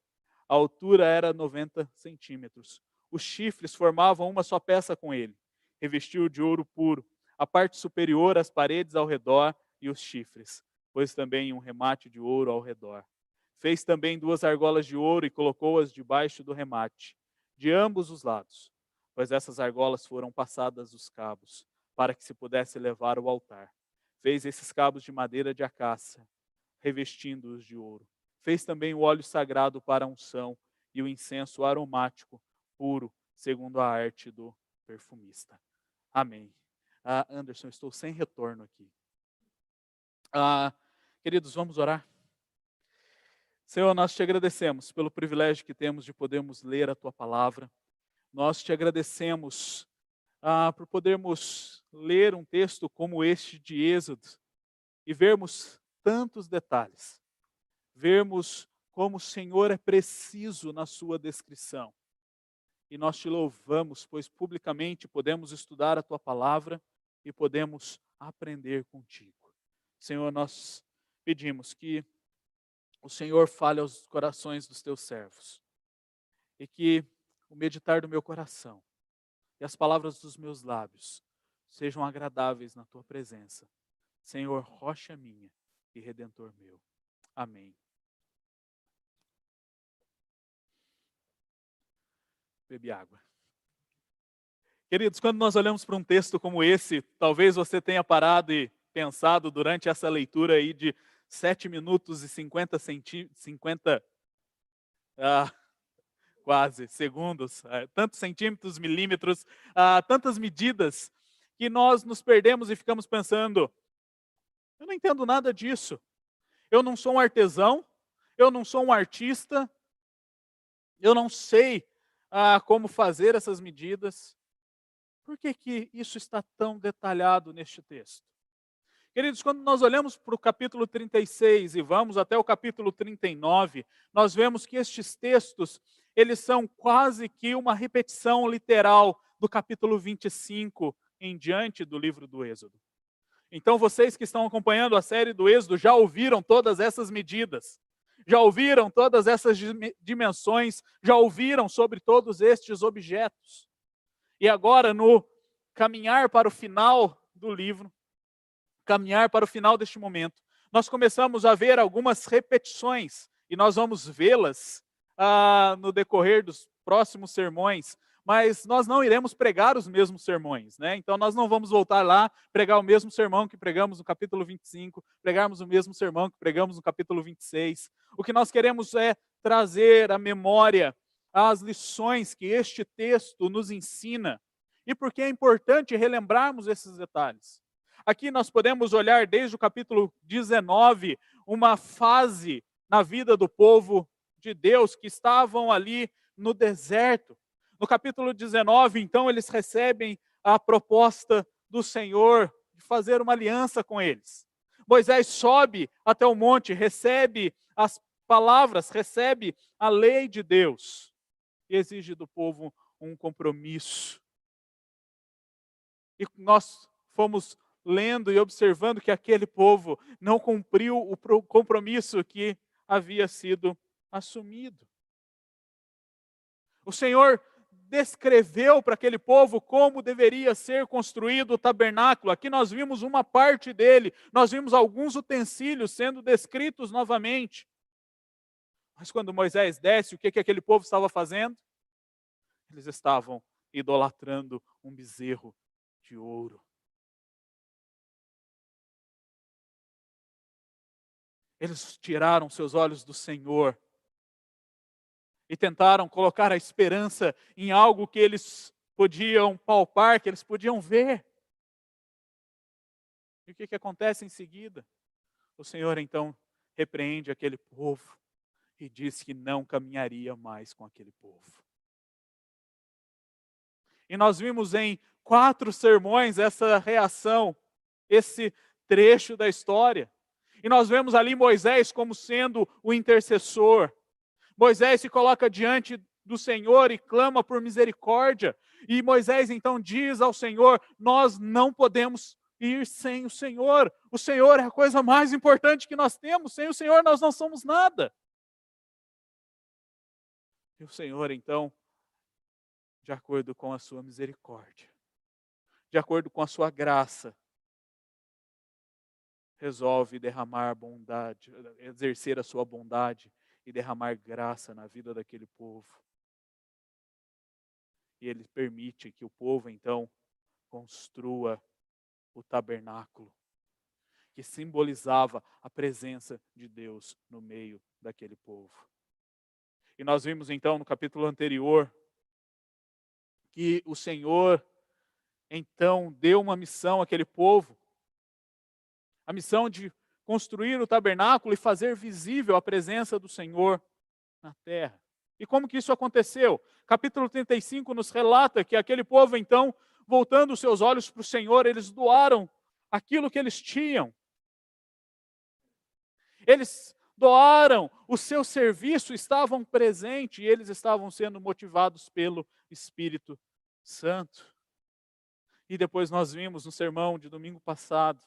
[SPEAKER 5] A altura era 90 centímetros. Os chifres formavam uma só peça com ele. Revestiu de ouro puro a parte superior, as paredes ao redor e os chifres, pôs também um remate de ouro ao redor. Fez também 2 argolas de ouro e colocou-as debaixo do remate, de ambos os lados, pois essas argolas foram passadas os cabos, para que se pudesse levar ao altar. Fez esses cabos de madeira de acácia, revestindo-os de ouro. Fez também o óleo sagrado para a unção e o incenso aromático puro, segundo a arte do perfumista. Amém. Anderson, estou sem retorno aqui. Queridos, vamos orar? Senhor, nós te agradecemos pelo privilégio que temos de podermos ler a tua palavra. Nós te agradecemos por podermos ler um texto como este de Êxodo e vermos tantos detalhes, vermos como o Senhor é preciso na sua descrição. E nós te louvamos, pois publicamente podemos estudar a tua palavra e podemos aprender contigo. Senhor, nós pedimos que o Senhor fale aos corações dos teus servos e que o meditar do meu coração e as palavras dos meus lábios sejam agradáveis na tua presença. Senhor, rocha minha e redentor meu. Amém. Bebi água. Queridos, quando nós olhamos para um texto como esse, talvez você tenha parado e pensado durante essa leitura aí de 7 minutos e 50 quase segundos, tantos centímetros, milímetros, tantas medidas, que nós nos perdemos e ficamos pensando, eu não entendo nada disso. Eu não sou um artesão, eu não sou um artista, eu não sei como fazer essas medidas. Por que que isso está tão detalhado neste texto? Queridos, quando nós olhamos para o capítulo 36 e vamos até o capítulo 39, nós vemos que estes textos, eles são quase que uma repetição literal do capítulo 25 em diante do livro do Êxodo. Então vocês que estão acompanhando a série do Êxodo já ouviram todas essas medidas, já ouviram todas essas dimensões, já ouviram sobre todos estes objetos. E agora, no caminhar para o final do livro, caminhar para o final deste momento, nós começamos a ver algumas repetições, e nós vamos vê-las no decorrer dos próximos sermões, mas nós não iremos pregar os mesmos sermões, né? Então nós não vamos voltar lá, pregar o mesmo sermão que pregamos no capítulo 25, pregarmos o mesmo sermão que pregamos no capítulo 26. O que nós queremos é trazer à memória as lições que este texto nos ensina, e porque é importante relembrarmos esses detalhes. Aqui nós podemos olhar desde o capítulo 19, uma fase na vida do povo de Deus que estavam ali no deserto. No capítulo 19, então, eles recebem a proposta do Senhor de fazer uma aliança com eles. Moisés sobe até o monte, recebe as palavras, recebe a lei de Deus e exige do povo um compromisso. E nós fomos lendo e observando que aquele povo não cumpriu o compromisso que havia sido assumido. O Senhor descreveu para aquele povo como deveria ser construído o tabernáculo. Aqui nós vimos uma parte dele, nós vimos alguns utensílios sendo descritos novamente. Mas quando Moisés desce, o que aquele povo estava fazendo? Eles estavam idolatrando um bezerro de ouro. Eles tiraram seus olhos do Senhor e tentaram colocar a esperança em algo que eles podiam palpar, que eles podiam ver. E o que acontece em seguida? O Senhor então repreende aquele povo e diz que não caminharia mais com aquele povo. E nós vimos em 4 sermões essa reação, esse trecho da história. E nós vemos ali Moisés como sendo o intercessor. Moisés se coloca diante do Senhor e clama por misericórdia. E Moisés então diz ao Senhor, nós não podemos ir sem o Senhor. O Senhor é a coisa mais importante que nós temos. Sem o Senhor nós não somos nada. E o Senhor então, de acordo com a sua misericórdia, de acordo com a sua graça, resolve derramar bondade, exercer a sua bondade e derramar graça na vida daquele povo. E ele permite que o povo, então, construa o tabernáculo, que simbolizava a presença de Deus no meio daquele povo. E nós vimos, então, no capítulo anterior, que o Senhor, então, deu uma missão àquele povo, a missão de construir o tabernáculo e fazer visível a presença do Senhor na terra. E como que isso aconteceu? Capítulo 35 nos relata que aquele povo, então, voltando os seus olhos para o Senhor, eles doaram aquilo que eles tinham. Eles doaram o seu serviço, estavam presentes e eles estavam sendo motivados pelo Espírito Santo. E depois nós vimos no sermão de domingo passado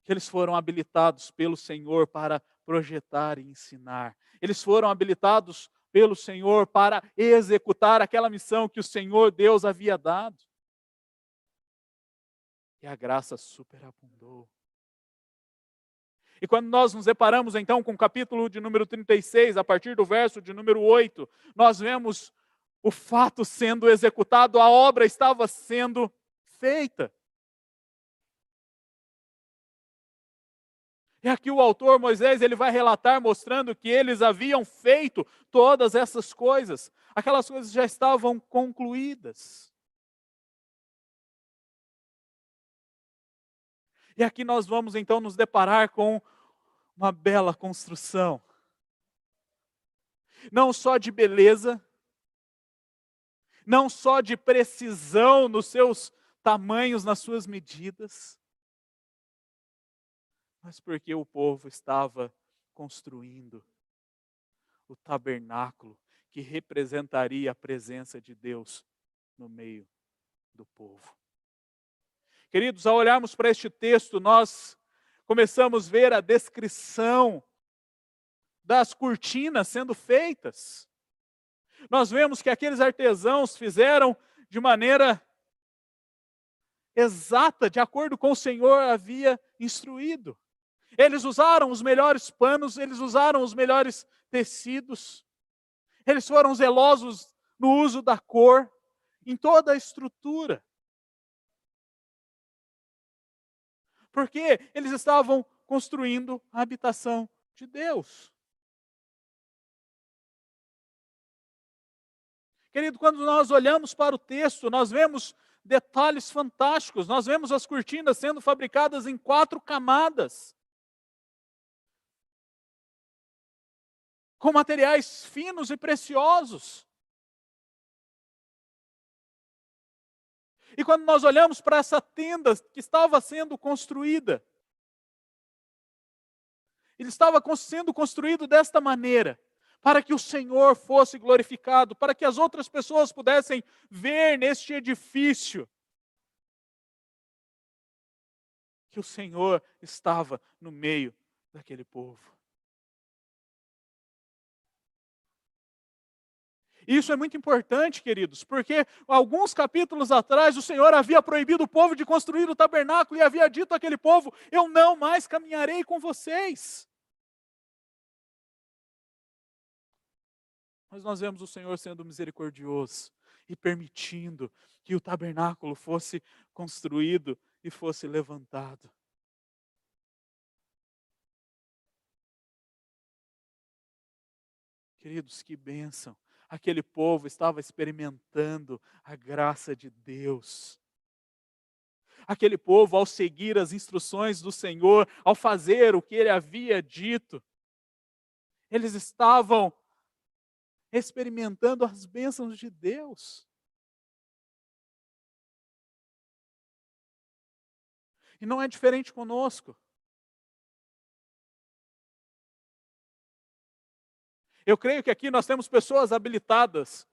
[SPEAKER 5] que eles foram habilitados pelo Senhor para projetar e ensinar. Eles foram habilitados pelo Senhor para executar aquela missão que o Senhor Deus havia dado. E a graça superabundou. E quando nós nos deparamos então com o capítulo de número 36, a partir do verso de número 8, nós vemos o fato sendo executado, a obra estava sendo feita. E aqui o autor Moisés, ele vai relatar mostrando que eles haviam feito todas essas coisas. Aquelas coisas já estavam concluídas. E aqui nós vamos então nos deparar com uma bela construção. Não só de beleza, não só de precisão nos seus tamanhos, nas suas medidas, mas porque o povo estava construindo o tabernáculo que representaria a presença de Deus no meio do povo. Queridos, ao olharmos para este texto, nós começamos a ver a descrição das cortinas sendo feitas. Nós vemos que aqueles artesãos fizeram de maneira exata, de acordo com o Senhor havia instruído. Eles usaram os melhores panos, eles usaram os melhores tecidos. Eles foram zelosos no uso da cor, em toda a estrutura. Porque eles estavam construindo a habitação de Deus. Querido, quando nós olhamos para o texto, nós vemos detalhes fantásticos. Nós vemos as cortinas sendo fabricadas em 4 camadas. Com materiais finos e preciosos. E quando nós olhamos para essa tenda que estava sendo construída, ele estava sendo construído desta maneira, para que o Senhor fosse glorificado, para que as outras pessoas pudessem ver neste edifício que o Senhor estava no meio daquele povo. Isso é muito importante, queridos, porque alguns capítulos atrás o Senhor havia proibido o povo de construir o tabernáculo e havia dito àquele povo: eu não mais caminharei com vocês. Mas nós vemos o Senhor sendo misericordioso e permitindo que o tabernáculo fosse construído e fosse levantado. Queridos, que bênção! Aquele povo estava experimentando a graça de Deus. Aquele povo, ao seguir as instruções do Senhor, ao fazer o que Ele havia dito, eles estavam experimentando as bênçãos de Deus. E não é diferente conosco. Eu creio que aqui nós temos pessoas habilitadas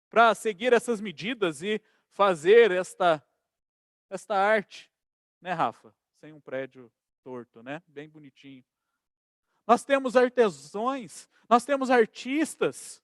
[SPEAKER 5] para seguir essas medidas e fazer esta arte, né, Rafa? Sem um prédio torto, né? Bem bonitinho. Nós temos artesãos, nós temos artistas.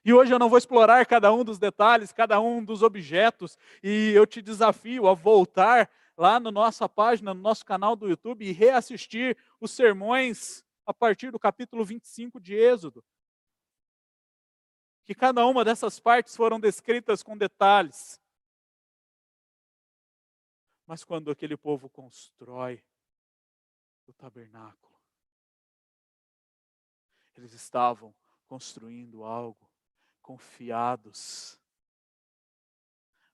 [SPEAKER 5] E hoje eu não vou explorar cada um dos detalhes, cada um dos objetos, e eu te desafio a voltar lá na nossa página, no nosso canal do YouTube e reassistir os sermões a partir do capítulo 25 de Êxodo. Que cada uma dessas partes foram descritas com detalhes. Mas quando aquele povo constrói o tabernáculo, eles estavam construindo algo confiados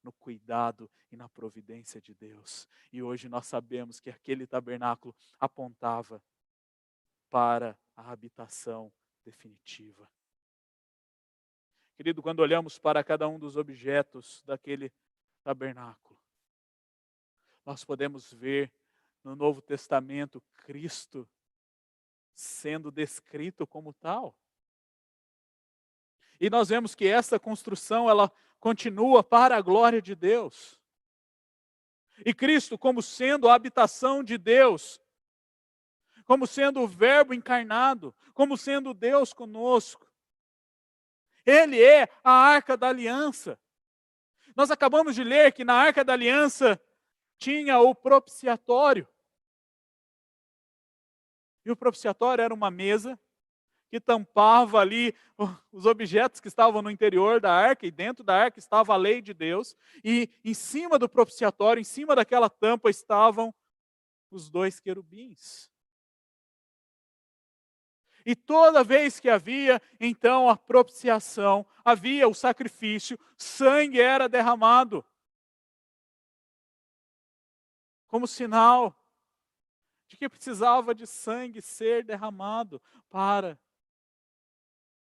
[SPEAKER 5] no cuidado e na providência de Deus. E hoje nós sabemos que aquele tabernáculo apontava para a habitação definitiva. Querido, quando olhamos para cada um dos objetos daquele tabernáculo, nós podemos ver no Novo Testamento Cristo sendo descrito como tal. E nós vemos que essa construção, ela continua para a glória de Deus. E Cristo, como sendo a habitação de Deus, como sendo o Verbo encarnado, como sendo Deus conosco. Ele é a Arca da Aliança. Nós acabamos de ler que na Arca da Aliança tinha o propiciatório. E o propiciatório era uma mesa que tampava ali os objetos que estavam no interior da arca, e dentro da arca estava a lei de Deus, e em cima do propiciatório, em cima daquela tampa, estavam os 2 querubins. E toda vez que havia, então, a propiciação, havia o sacrifício, sangue era derramado, como sinal de que precisava de sangue ser derramado para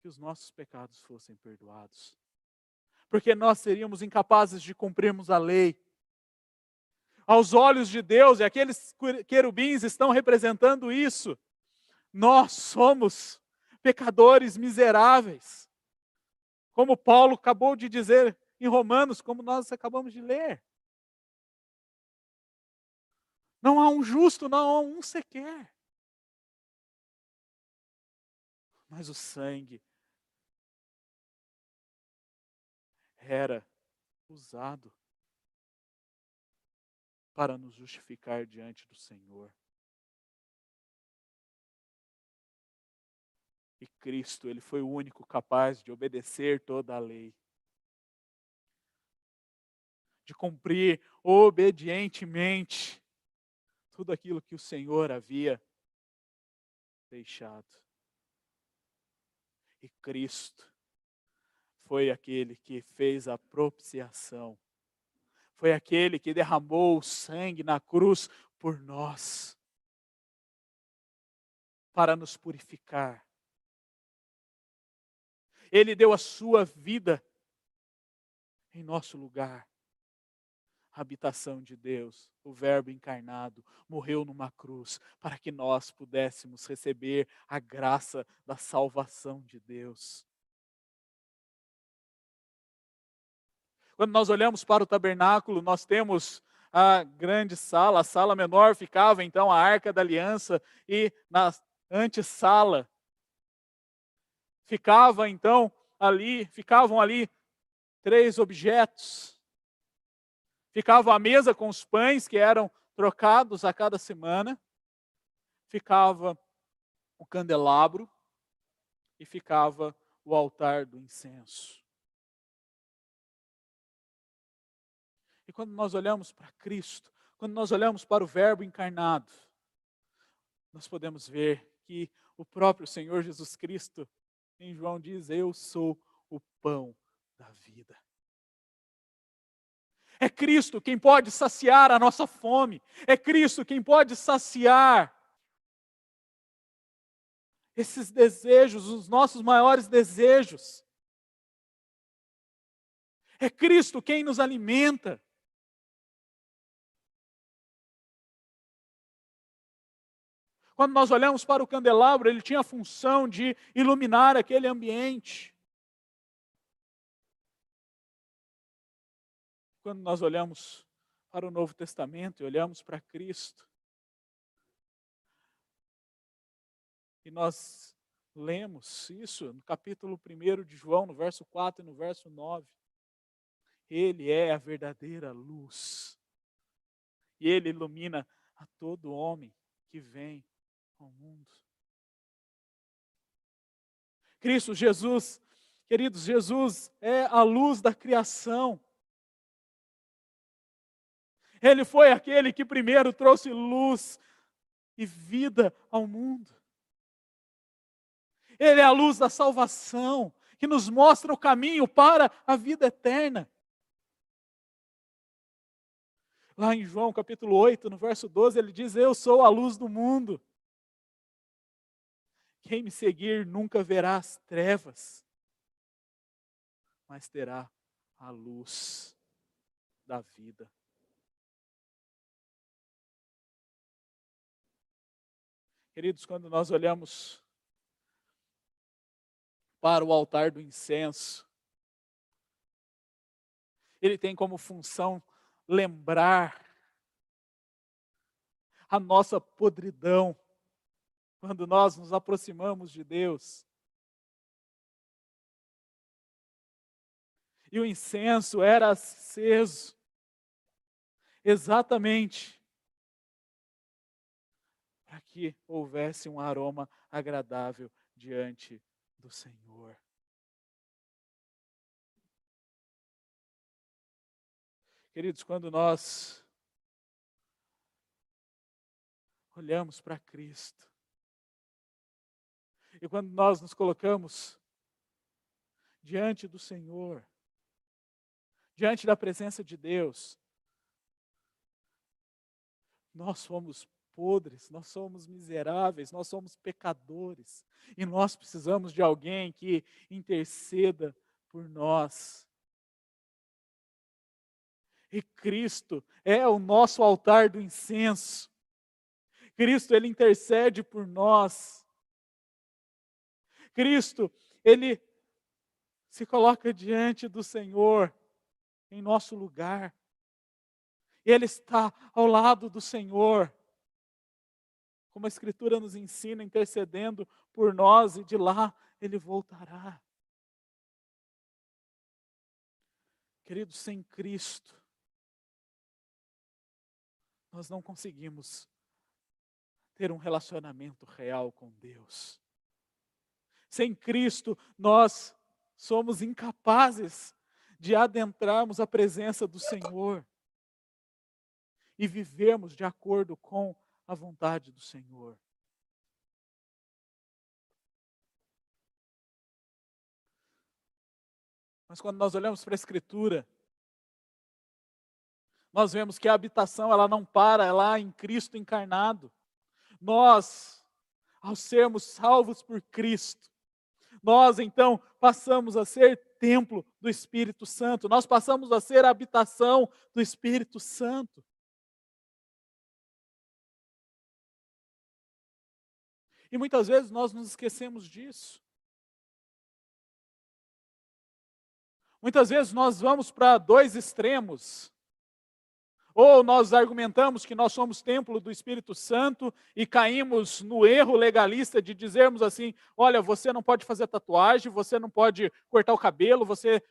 [SPEAKER 5] que os nossos pecados fossem perdoados. Porque nós seríamos incapazes de cumprirmos a lei. Aos olhos de Deus, e aqueles querubins estão representando isso, nós somos pecadores miseráveis. Como Paulo acabou de dizer em Romanos, como nós acabamos de ler. Não há um justo, não há um sequer. Mas o sangue era usado para nos justificar diante do Senhor. E Cristo, Ele foi o único capaz de obedecer toda a lei. De cumprir obedientemente tudo aquilo que o Senhor havia deixado. E Cristo foi aquele que fez a propiciação. Foi aquele que derramou o sangue na cruz por nós. Para nos purificar. Ele deu a sua vida em nosso lugar. A habitação de Deus, o Verbo encarnado, morreu numa cruz para que nós pudéssemos receber a graça da salvação de Deus. Quando nós olhamos para o tabernáculo, nós temos a grande sala, a sala menor ficava então a Arca da Aliança, e na antessala ficavam ali 3 objetos. Ficava a mesa com os pães que eram trocados a cada semana. Ficava o candelabro e ficava o altar do incenso. E quando nós olhamos para Cristo, quando nós olhamos para o Verbo encarnado, nós podemos ver que o próprio Senhor Jesus Cristo, em João diz, eu sou o pão da vida. É Cristo quem pode saciar a nossa fome. É Cristo quem pode saciar esses desejos, os nossos maiores desejos. É Cristo quem nos alimenta. Quando nós olhamos para o candelabro, ele tinha a função de iluminar aquele ambiente. Quando nós olhamos para o Novo Testamento e olhamos para Cristo, e nós lemos isso no capítulo 1 de João, no verso 4 e no verso 9. Ele é a verdadeira luz. E Ele ilumina a todo homem que vem ao mundo. Cristo Jesus, queridos, Jesus é a luz da criação. Ele foi aquele que primeiro trouxe luz e vida ao mundo. Ele é a luz da salvação, que nos mostra o caminho para a vida eterna. Lá em João capítulo 8, no verso 12, ele diz: eu sou a luz do mundo. Quem me seguir nunca verá as trevas, mas terá a luz da vida. Queridos, quando nós olhamos para o altar do incenso, ele tem como função lembrar a nossa podridão quando nós nos aproximamos de Deus. E o incenso era aceso exatamente para que houvesse um aroma agradável diante do Senhor. Queridos, quando nós olhamos para Cristo, e quando nós nos colocamos diante do Senhor, diante da presença de Deus, nós somos podres, nós somos miseráveis, nós somos pecadores, e nós precisamos de alguém que interceda por nós. E Cristo é o nosso altar do incenso. Cristo, Ele intercede por nós. Cristo, Ele se coloca diante do Senhor, em nosso lugar. Ele está ao lado do Senhor, como a Escritura nos ensina, intercedendo por nós, e de lá Ele voltará. Queridos, sem Cristo, nós não conseguimos ter um relacionamento real com Deus. Sem Cristo, nós somos incapazes de adentrarmos a presença do Senhor e vivermos de acordo com a vontade do Senhor. Mas quando nós olhamos para a Escritura, nós vemos que a habitação ela não para lá em Cristo encarnado. Nós, ao sermos salvos por Cristo, nós então passamos a ser templo do Espírito Santo, nós passamos a ser a habitação do Espírito Santo. E muitas vezes nós nos esquecemos disso. Muitas vezes nós vamos para dois extremos. Ou nós argumentamos que nós somos templo do Espírito Santo e caímos no erro legalista de dizermos assim: olha, você não pode fazer tatuagem, você não pode cortar o cabelo, você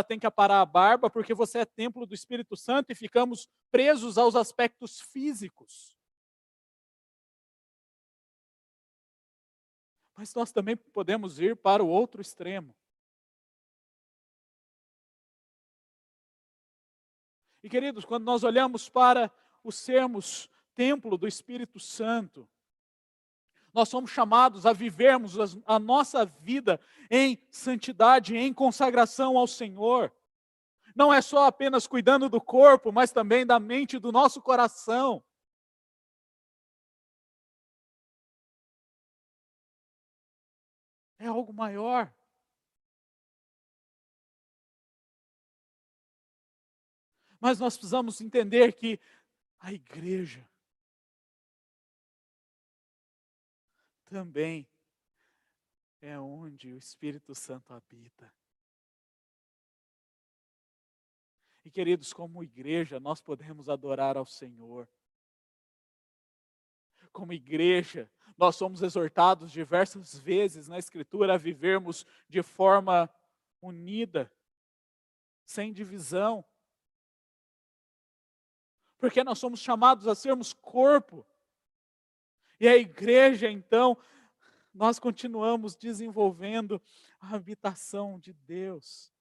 [SPEAKER 5] tem que aparar a barba, porque você é templo do Espírito Santo, e ficamos presos aos aspectos físicos. Mas nós também podemos ir para o outro extremo. E queridos, quando nós olhamos para o sermos templo do Espírito Santo, nós somos chamados a vivermos a nossa vida em santidade, em consagração ao Senhor. Não é só apenas cuidando do corpo, mas também da mente e do nosso coração. É algo maior. Mas nós precisamos entender que a igreja também é onde o Espírito Santo habita. E queridos, como igreja, nós podemos adorar ao Senhor. Como igreja, Nós somos exortados diversas vezes na Escritura a vivermos de forma unida, sem divisão. Porque nós somos chamados a sermos corpo. E a igreja, então, nós continuamos desenvolvendo a habitação de Deus.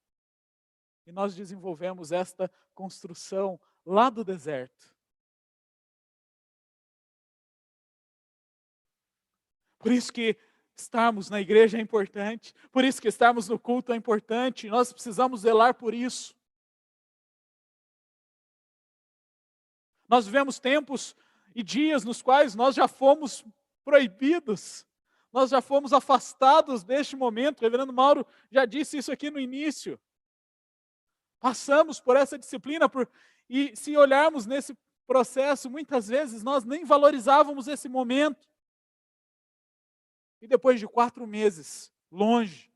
[SPEAKER 5] E nós desenvolvemos esta construção lá do deserto. Por isso que estarmos na igreja é importante, por isso que estarmos no culto é importante, nós precisamos zelar por isso. Nós vivemos tempos e dias nos quais nós já fomos proibidos, nós já fomos afastados deste momento. O reverendo Mauro já disse isso aqui no início. Passamos por essa disciplina, e se olharmos nesse processo, muitas vezes nós nem valorizávamos esse momento. E depois de 4 meses, longe,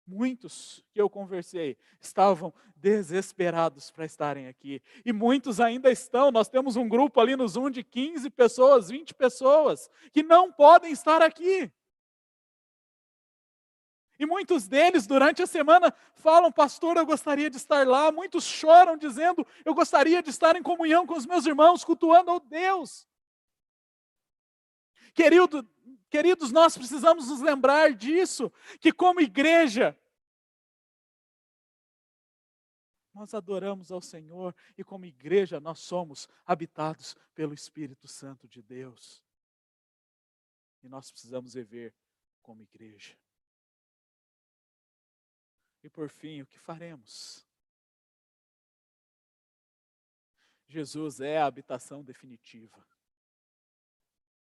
[SPEAKER 5] muitos que eu conversei estavam desesperados para estarem aqui. E muitos ainda estão. Nós temos um grupo ali no Zoom de 15 pessoas, 20 pessoas, que não podem estar aqui. E muitos deles, durante a semana, falam: pastor, eu gostaria de estar lá. Muitos choram dizendo: eu gostaria de estar em comunhão com os meus irmãos, cultuando ao Deus. Queridos, nós precisamos nos lembrar disso, que como igreja, nós adoramos ao Senhor, e como igreja nós somos habitados pelo Espírito Santo de Deus. E nós precisamos viver como igreja. E por fim, o que faremos? Jesus é a habitação definitiva.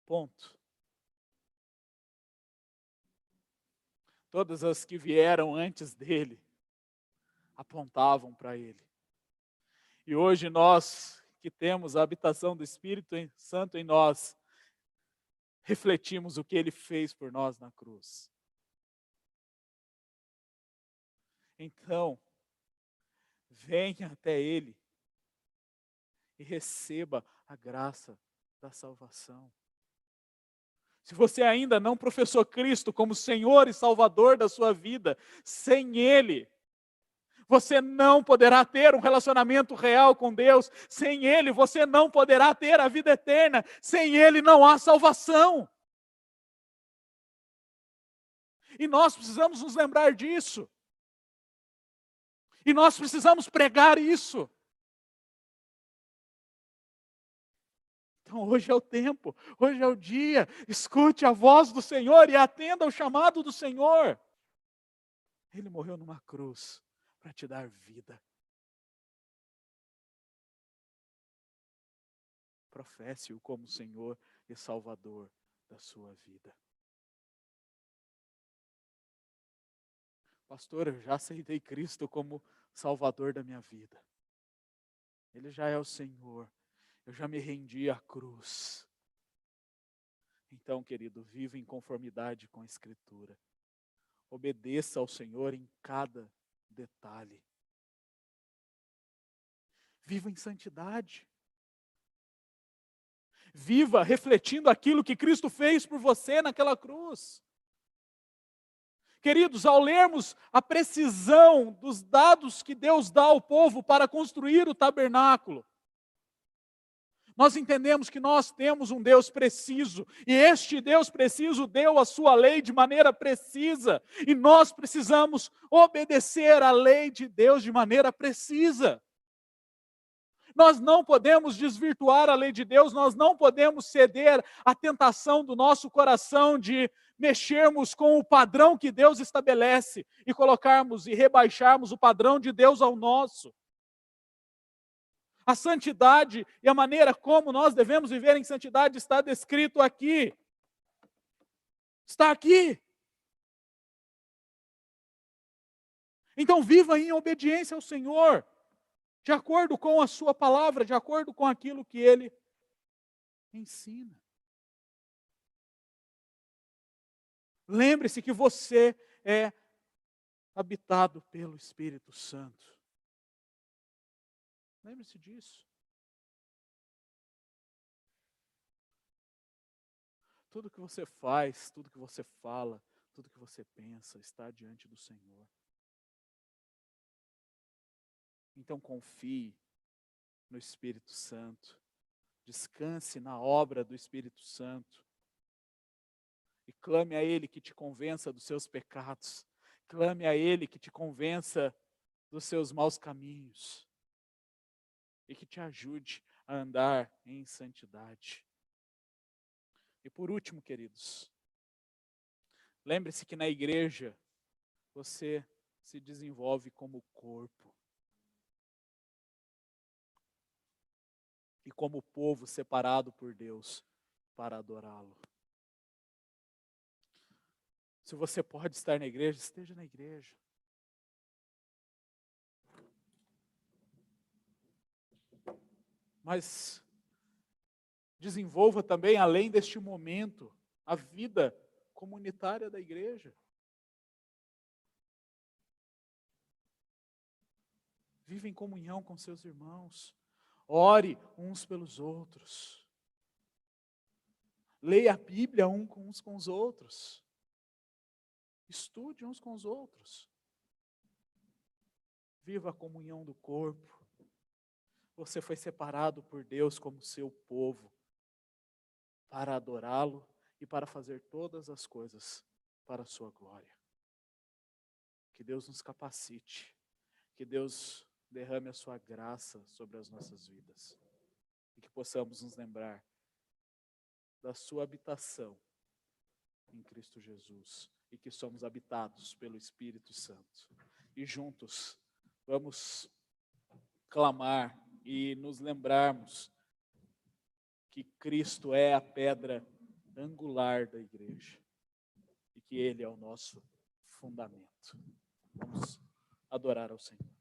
[SPEAKER 5] Ponto. Todas as que vieram antes dele apontavam para ele. E hoje nós que temos a habitação do Espírito Santo em nós, refletimos o que ele fez por nós na cruz. Então, venha até ele e receba a graça da salvação. Se você ainda não professou Cristo como Senhor e Salvador da sua vida, sem Ele, você não poderá ter um relacionamento real com Deus. Sem Ele, você não poderá ter a vida eterna. Sem Ele, não há salvação. E nós precisamos nos lembrar disso. E nós precisamos pregar isso. Então hoje é o tempo, hoje é o dia. Escute a voz do Senhor e atenda ao chamado do Senhor. Ele morreu numa cruz para te dar vida. Professe-o como Senhor e Salvador da sua vida. Pastor, eu já aceitei Cristo como Salvador da minha vida. Ele já é o Senhor. Eu já me rendi à cruz. Então, querido, viva em conformidade com a Escritura. Obedeça ao Senhor em cada detalhe. Viva em santidade. Viva refletindo aquilo que Cristo fez por você naquela cruz. Queridos, ao lermos a precisão dos dados que Deus dá ao povo para construir o tabernáculo, nós entendemos que nós temos um Deus preciso, e este Deus preciso deu a sua lei de maneira precisa, e nós precisamos obedecer à lei de Deus de maneira precisa. Nós não podemos desvirtuar a lei de Deus, nós não podemos ceder à tentação do nosso coração de mexermos com o padrão que Deus estabelece e colocarmos e rebaixarmos o padrão de Deus ao nosso. A santidade e a maneira como nós devemos viver em santidade está descrito aqui. Está aqui. Então viva em obediência ao Senhor, de acordo com a sua palavra, de acordo com aquilo que Ele ensina. Lembre-se que você é habitado pelo Espírito Santo. Lembre-se disso. tudo que você faz, tudo que você fala, tudo que você pensa está diante do Senhor. Então confie no Espírito Santo. Descanse na obra do Espírito Santo. E clame a Ele que te convença dos seus pecados. Clame a Ele que te convença dos seus maus caminhos. E que te ajude a andar em santidade. E por último, queridos, lembre-se que na igreja você se desenvolve como corpo. E como povo separado por Deus para adorá-lo. Se você pode estar na igreja, esteja na igreja. Mas desenvolva também, além deste momento, a vida comunitária da igreja. Viva em comunhão com seus irmãos. Ore uns pelos outros. Leia a Bíblia uns com os outros. Estude uns com os outros. Viva a comunhão do corpo. Você foi separado por Deus como seu povo para adorá-lo e para fazer todas as coisas para a sua glória. Que Deus nos capacite. Que Deus derrame a sua graça sobre as nossas vidas. E que possamos nos lembrar da sua habitação em Cristo Jesus. E que somos habitados pelo Espírito Santo. E juntos vamos clamar e nos lembrarmos que Cristo é a pedra angular da igreja. E que Ele é o nosso fundamento. Vamos adorar ao Senhor.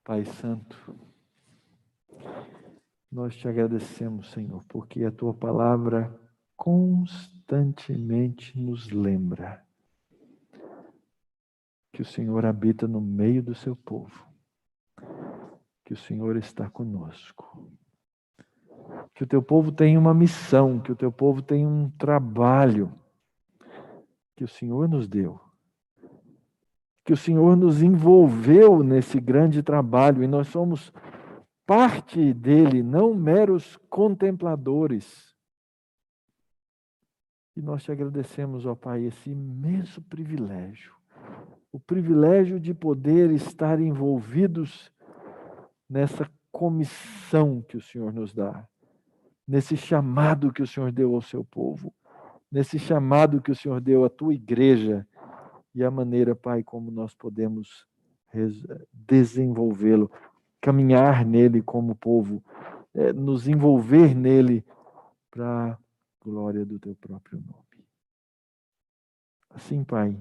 [SPEAKER 1] Pai Santo, nós te agradecemos, Senhor, porque a Tua palavra constantemente nos lembra que o Senhor habita no meio do seu povo, que o Senhor está conosco, que o Teu povo tem uma missão, que o Teu povo tem um trabalho que o Senhor nos deu, que o Senhor nos envolveu nesse grande trabalho e nós somos parte dele, não meros contempladores. E nós te agradecemos, ó Pai, esse imenso privilégio, o privilégio de poder estar envolvidos nessa comissão que o Senhor nos dá, nesse chamado que o Senhor deu ao seu povo, nesse chamado que o Senhor deu à tua igreja, e a maneira, Pai, como nós podemos desenvolvê-lo, caminhar nele como povo, nos envolver nele para a glória do teu próprio nome. Assim, Pai,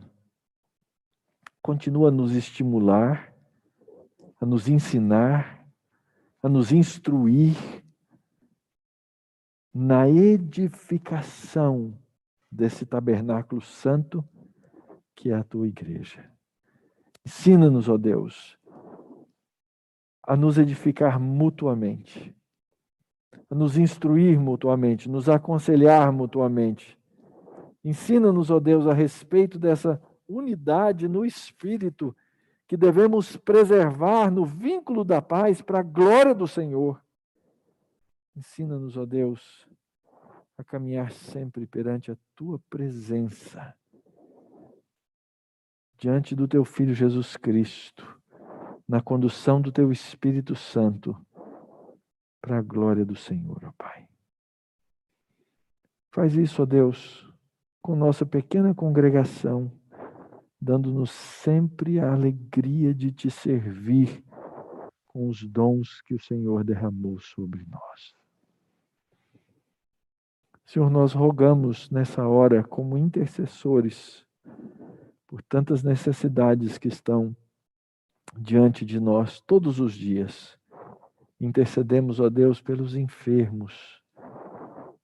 [SPEAKER 1] continua a nos estimular, a nos ensinar, a nos instruir na edificação desse tabernáculo santo que é a tua igreja. Ensina-nos, ó Deus, a nos edificar mutuamente, a nos instruir mutuamente, nos aconselhar mutuamente. Ensina-nos, ó Deus, a respeito dessa unidade no Espírito que devemos preservar no vínculo da paz para a glória do Senhor. Ensina-nos, ó Deus, a caminhar sempre perante a tua presença, diante do teu Filho Jesus Cristo, na condução do teu Espírito Santo, para a glória do Senhor, ó Pai. Faz isso, ó Deus, com nossa pequena congregação, dando-nos sempre a alegria de te servir com os dons que o Senhor derramou sobre nós. Senhor, nós rogamos nessa hora, como intercessores, por tantas necessidades que estão diante de nós todos os dias. Intercedemos, ó Deus, pelos enfermos.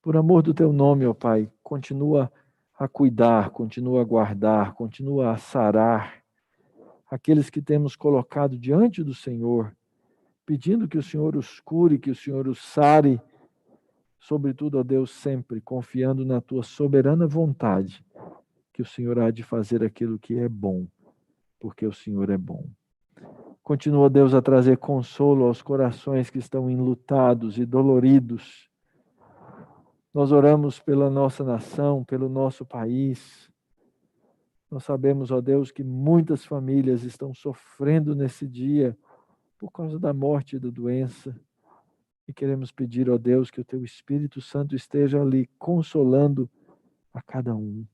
[SPEAKER 1] Por amor do teu nome, ó Pai, continua a cuidar, continua a guardar, continua a sarar aqueles que temos colocado diante do Senhor, pedindo que o Senhor os cure, que o Senhor os sare, sobretudo, ó Deus, sempre confiando na tua soberana vontade, que o Senhor há de fazer aquilo que é bom, porque o Senhor é bom. Continua, Deus, a trazer consolo aos corações que estão enlutados e doloridos. Nós oramos pela nossa nação, pelo nosso país. Nós sabemos, ó Deus, que muitas famílias estão sofrendo nesse dia por causa da morte e da doença. E queremos pedir, ó Deus, que o teu Espírito Santo esteja ali consolando a cada um.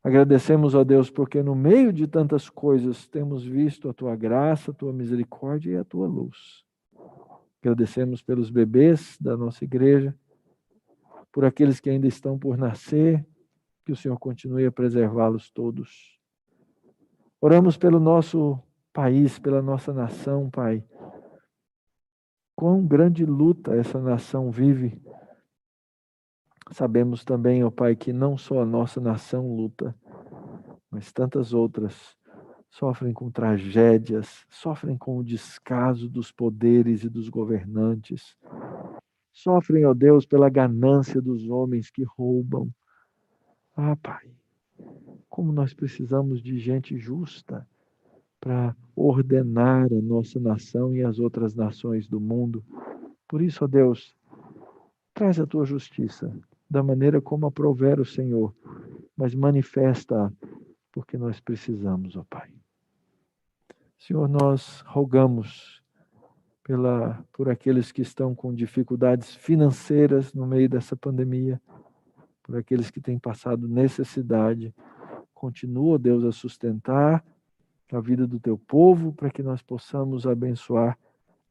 [SPEAKER 1] Agradecemos, ó Deus, porque no meio de tantas coisas temos visto a tua graça, a tua misericórdia e a tua luz. Agradecemos pelos bebês da nossa igreja, por aqueles que ainda estão por nascer, que o Senhor continue a preservá-los todos. Oramos pelo nosso país, pela nossa nação, Pai. Quão grande luta essa nação vive. Sabemos também, ó Pai, que não só a nossa nação luta, mas tantas outras sofrem com tragédias, sofrem com o descaso dos poderes e dos governantes. Sofrem, ó Deus, pela ganância dos homens que roubam. Ah, Pai, como nós precisamos de gente justa para ordenar a nossa nação e as outras nações do mundo. Por isso, ó Deus, traz a tua justiça da maneira como aprouver o Senhor, mas manifesta porque nós precisamos, ó Pai. Senhor, nós rogamos por aqueles que estão com dificuldades financeiras no meio dessa pandemia, por aqueles que têm passado necessidade. Continua, Deus, a sustentar a vida do teu povo, para que nós possamos abençoar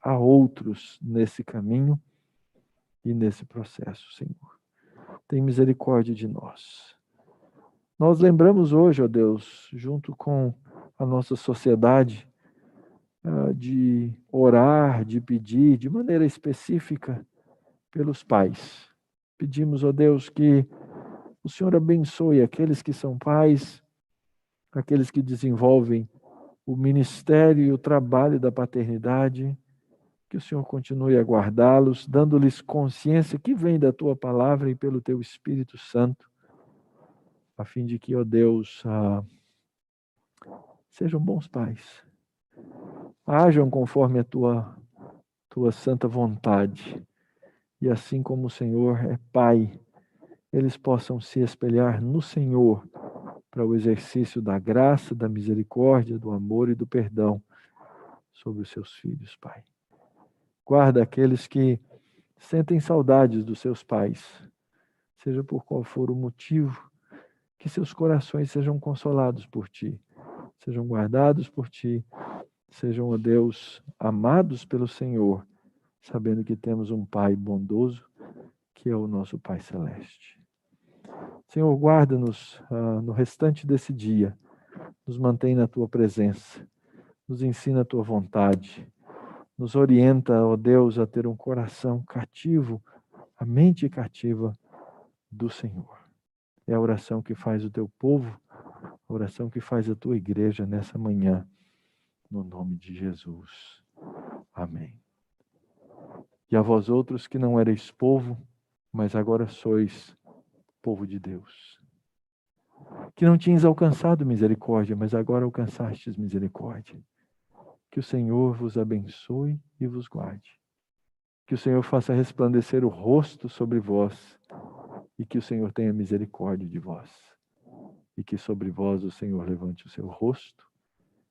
[SPEAKER 1] a outros nesse caminho e nesse processo, Senhor. Tem misericórdia de nós. Nós lembramos hoje, ó Deus, junto com a nossa sociedade, de orar, de pedir de maneira específica pelos pais. Pedimos, ó Deus, que o Senhor abençoe aqueles que são pais, aqueles que desenvolvem o ministério e o trabalho da paternidade, que o Senhor continue a guardá-los, dando-lhes consciência que vem da tua palavra e pelo teu Espírito Santo, a fim de que, ó Deus, sejam bons pais, ajam conforme a tua santa vontade, e assim como o Senhor é Pai eles possam se espelhar no Senhor para o exercício da graça, da misericórdia, do amor e do perdão sobre os seus filhos, Pai. Guarda aqueles que sentem saudades dos seus pais, seja por qual for o motivo, que seus corações sejam consolados por Ti, sejam guardados por Ti, sejam, ó Deus, amados pelo Senhor, sabendo que temos um Pai bondoso, que é o nosso Pai Celeste. Senhor, guarda-nos no restante desse dia, nos mantém na Tua presença, nos ensina a Tua vontade, nos orienta, ó Deus, a ter um coração cativo, a mente cativa do Senhor. É a oração que faz o Teu povo, a oração que faz a Tua igreja nessa manhã, no nome de Jesus. Amém. E a vós outros que não erais povo, mas agora sois povo de Deus. Que não tinhas alcançado misericórdia, mas agora alcançastes misericórdia. Que o Senhor vos abençoe e vos guarde. Que o Senhor faça resplandecer o rosto sobre vós e que o Senhor tenha misericórdia de vós. E que sobre vós o Senhor levante o seu rosto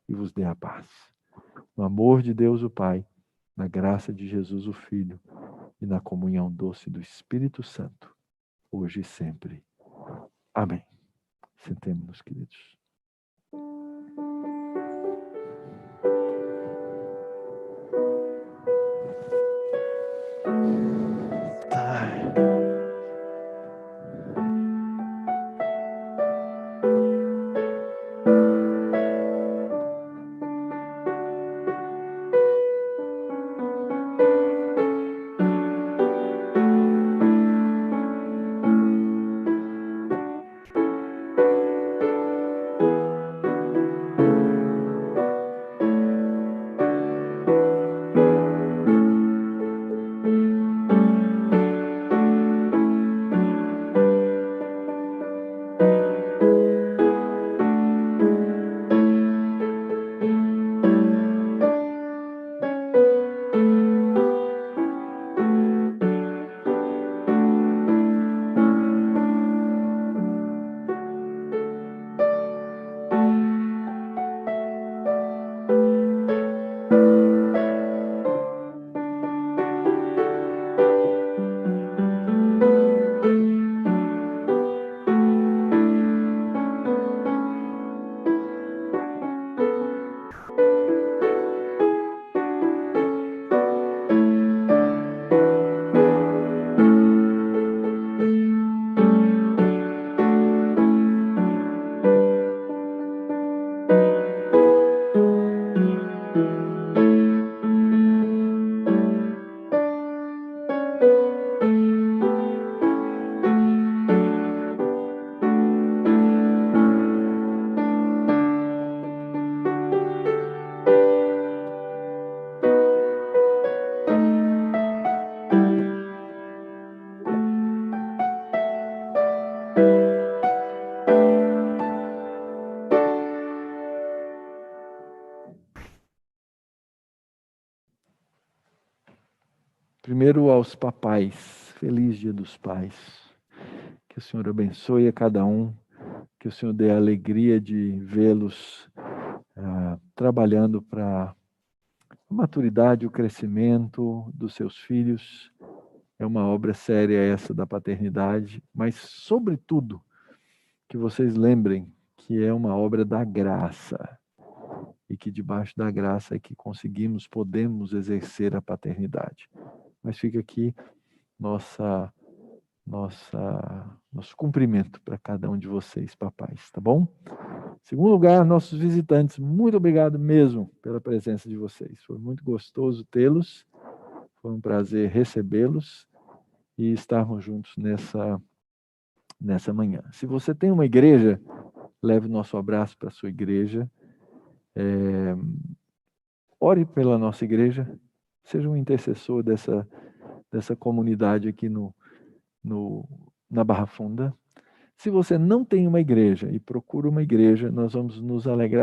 [SPEAKER 1] e vos dê a paz. No amor de Deus o Pai, na graça de Jesus o Filho e na comunhão doce do Espírito Santo, hoje e sempre. Amém. Sentemos-nos, queridos. Primeiro aos papais, feliz Dia dos Pais. Que o Senhor abençoe a cada um, que o Senhor dê a alegria de vê-los trabalhando para a maturidade, o crescimento dos seus filhos. É uma obra séria essa da paternidade, mas sobretudo que vocês lembrem que é uma obra da graça e que debaixo da graça é que podemos exercer a paternidade. Mas fica aqui nosso cumprimento para cada um de vocês, papais, tá bom? Em segundo lugar, nossos visitantes, muito obrigado mesmo pela presença de vocês. Foi muito gostoso tê-los, foi um prazer recebê-los e estarmos juntos nessa manhã. Se você tem uma igreja, leve o nosso abraço para a sua igreja. Ore pela nossa igreja, seja um intercessor dessa comunidade aqui na Barra Funda. Se você não tem uma igreja e procura uma igreja, nós vamos nos alegrar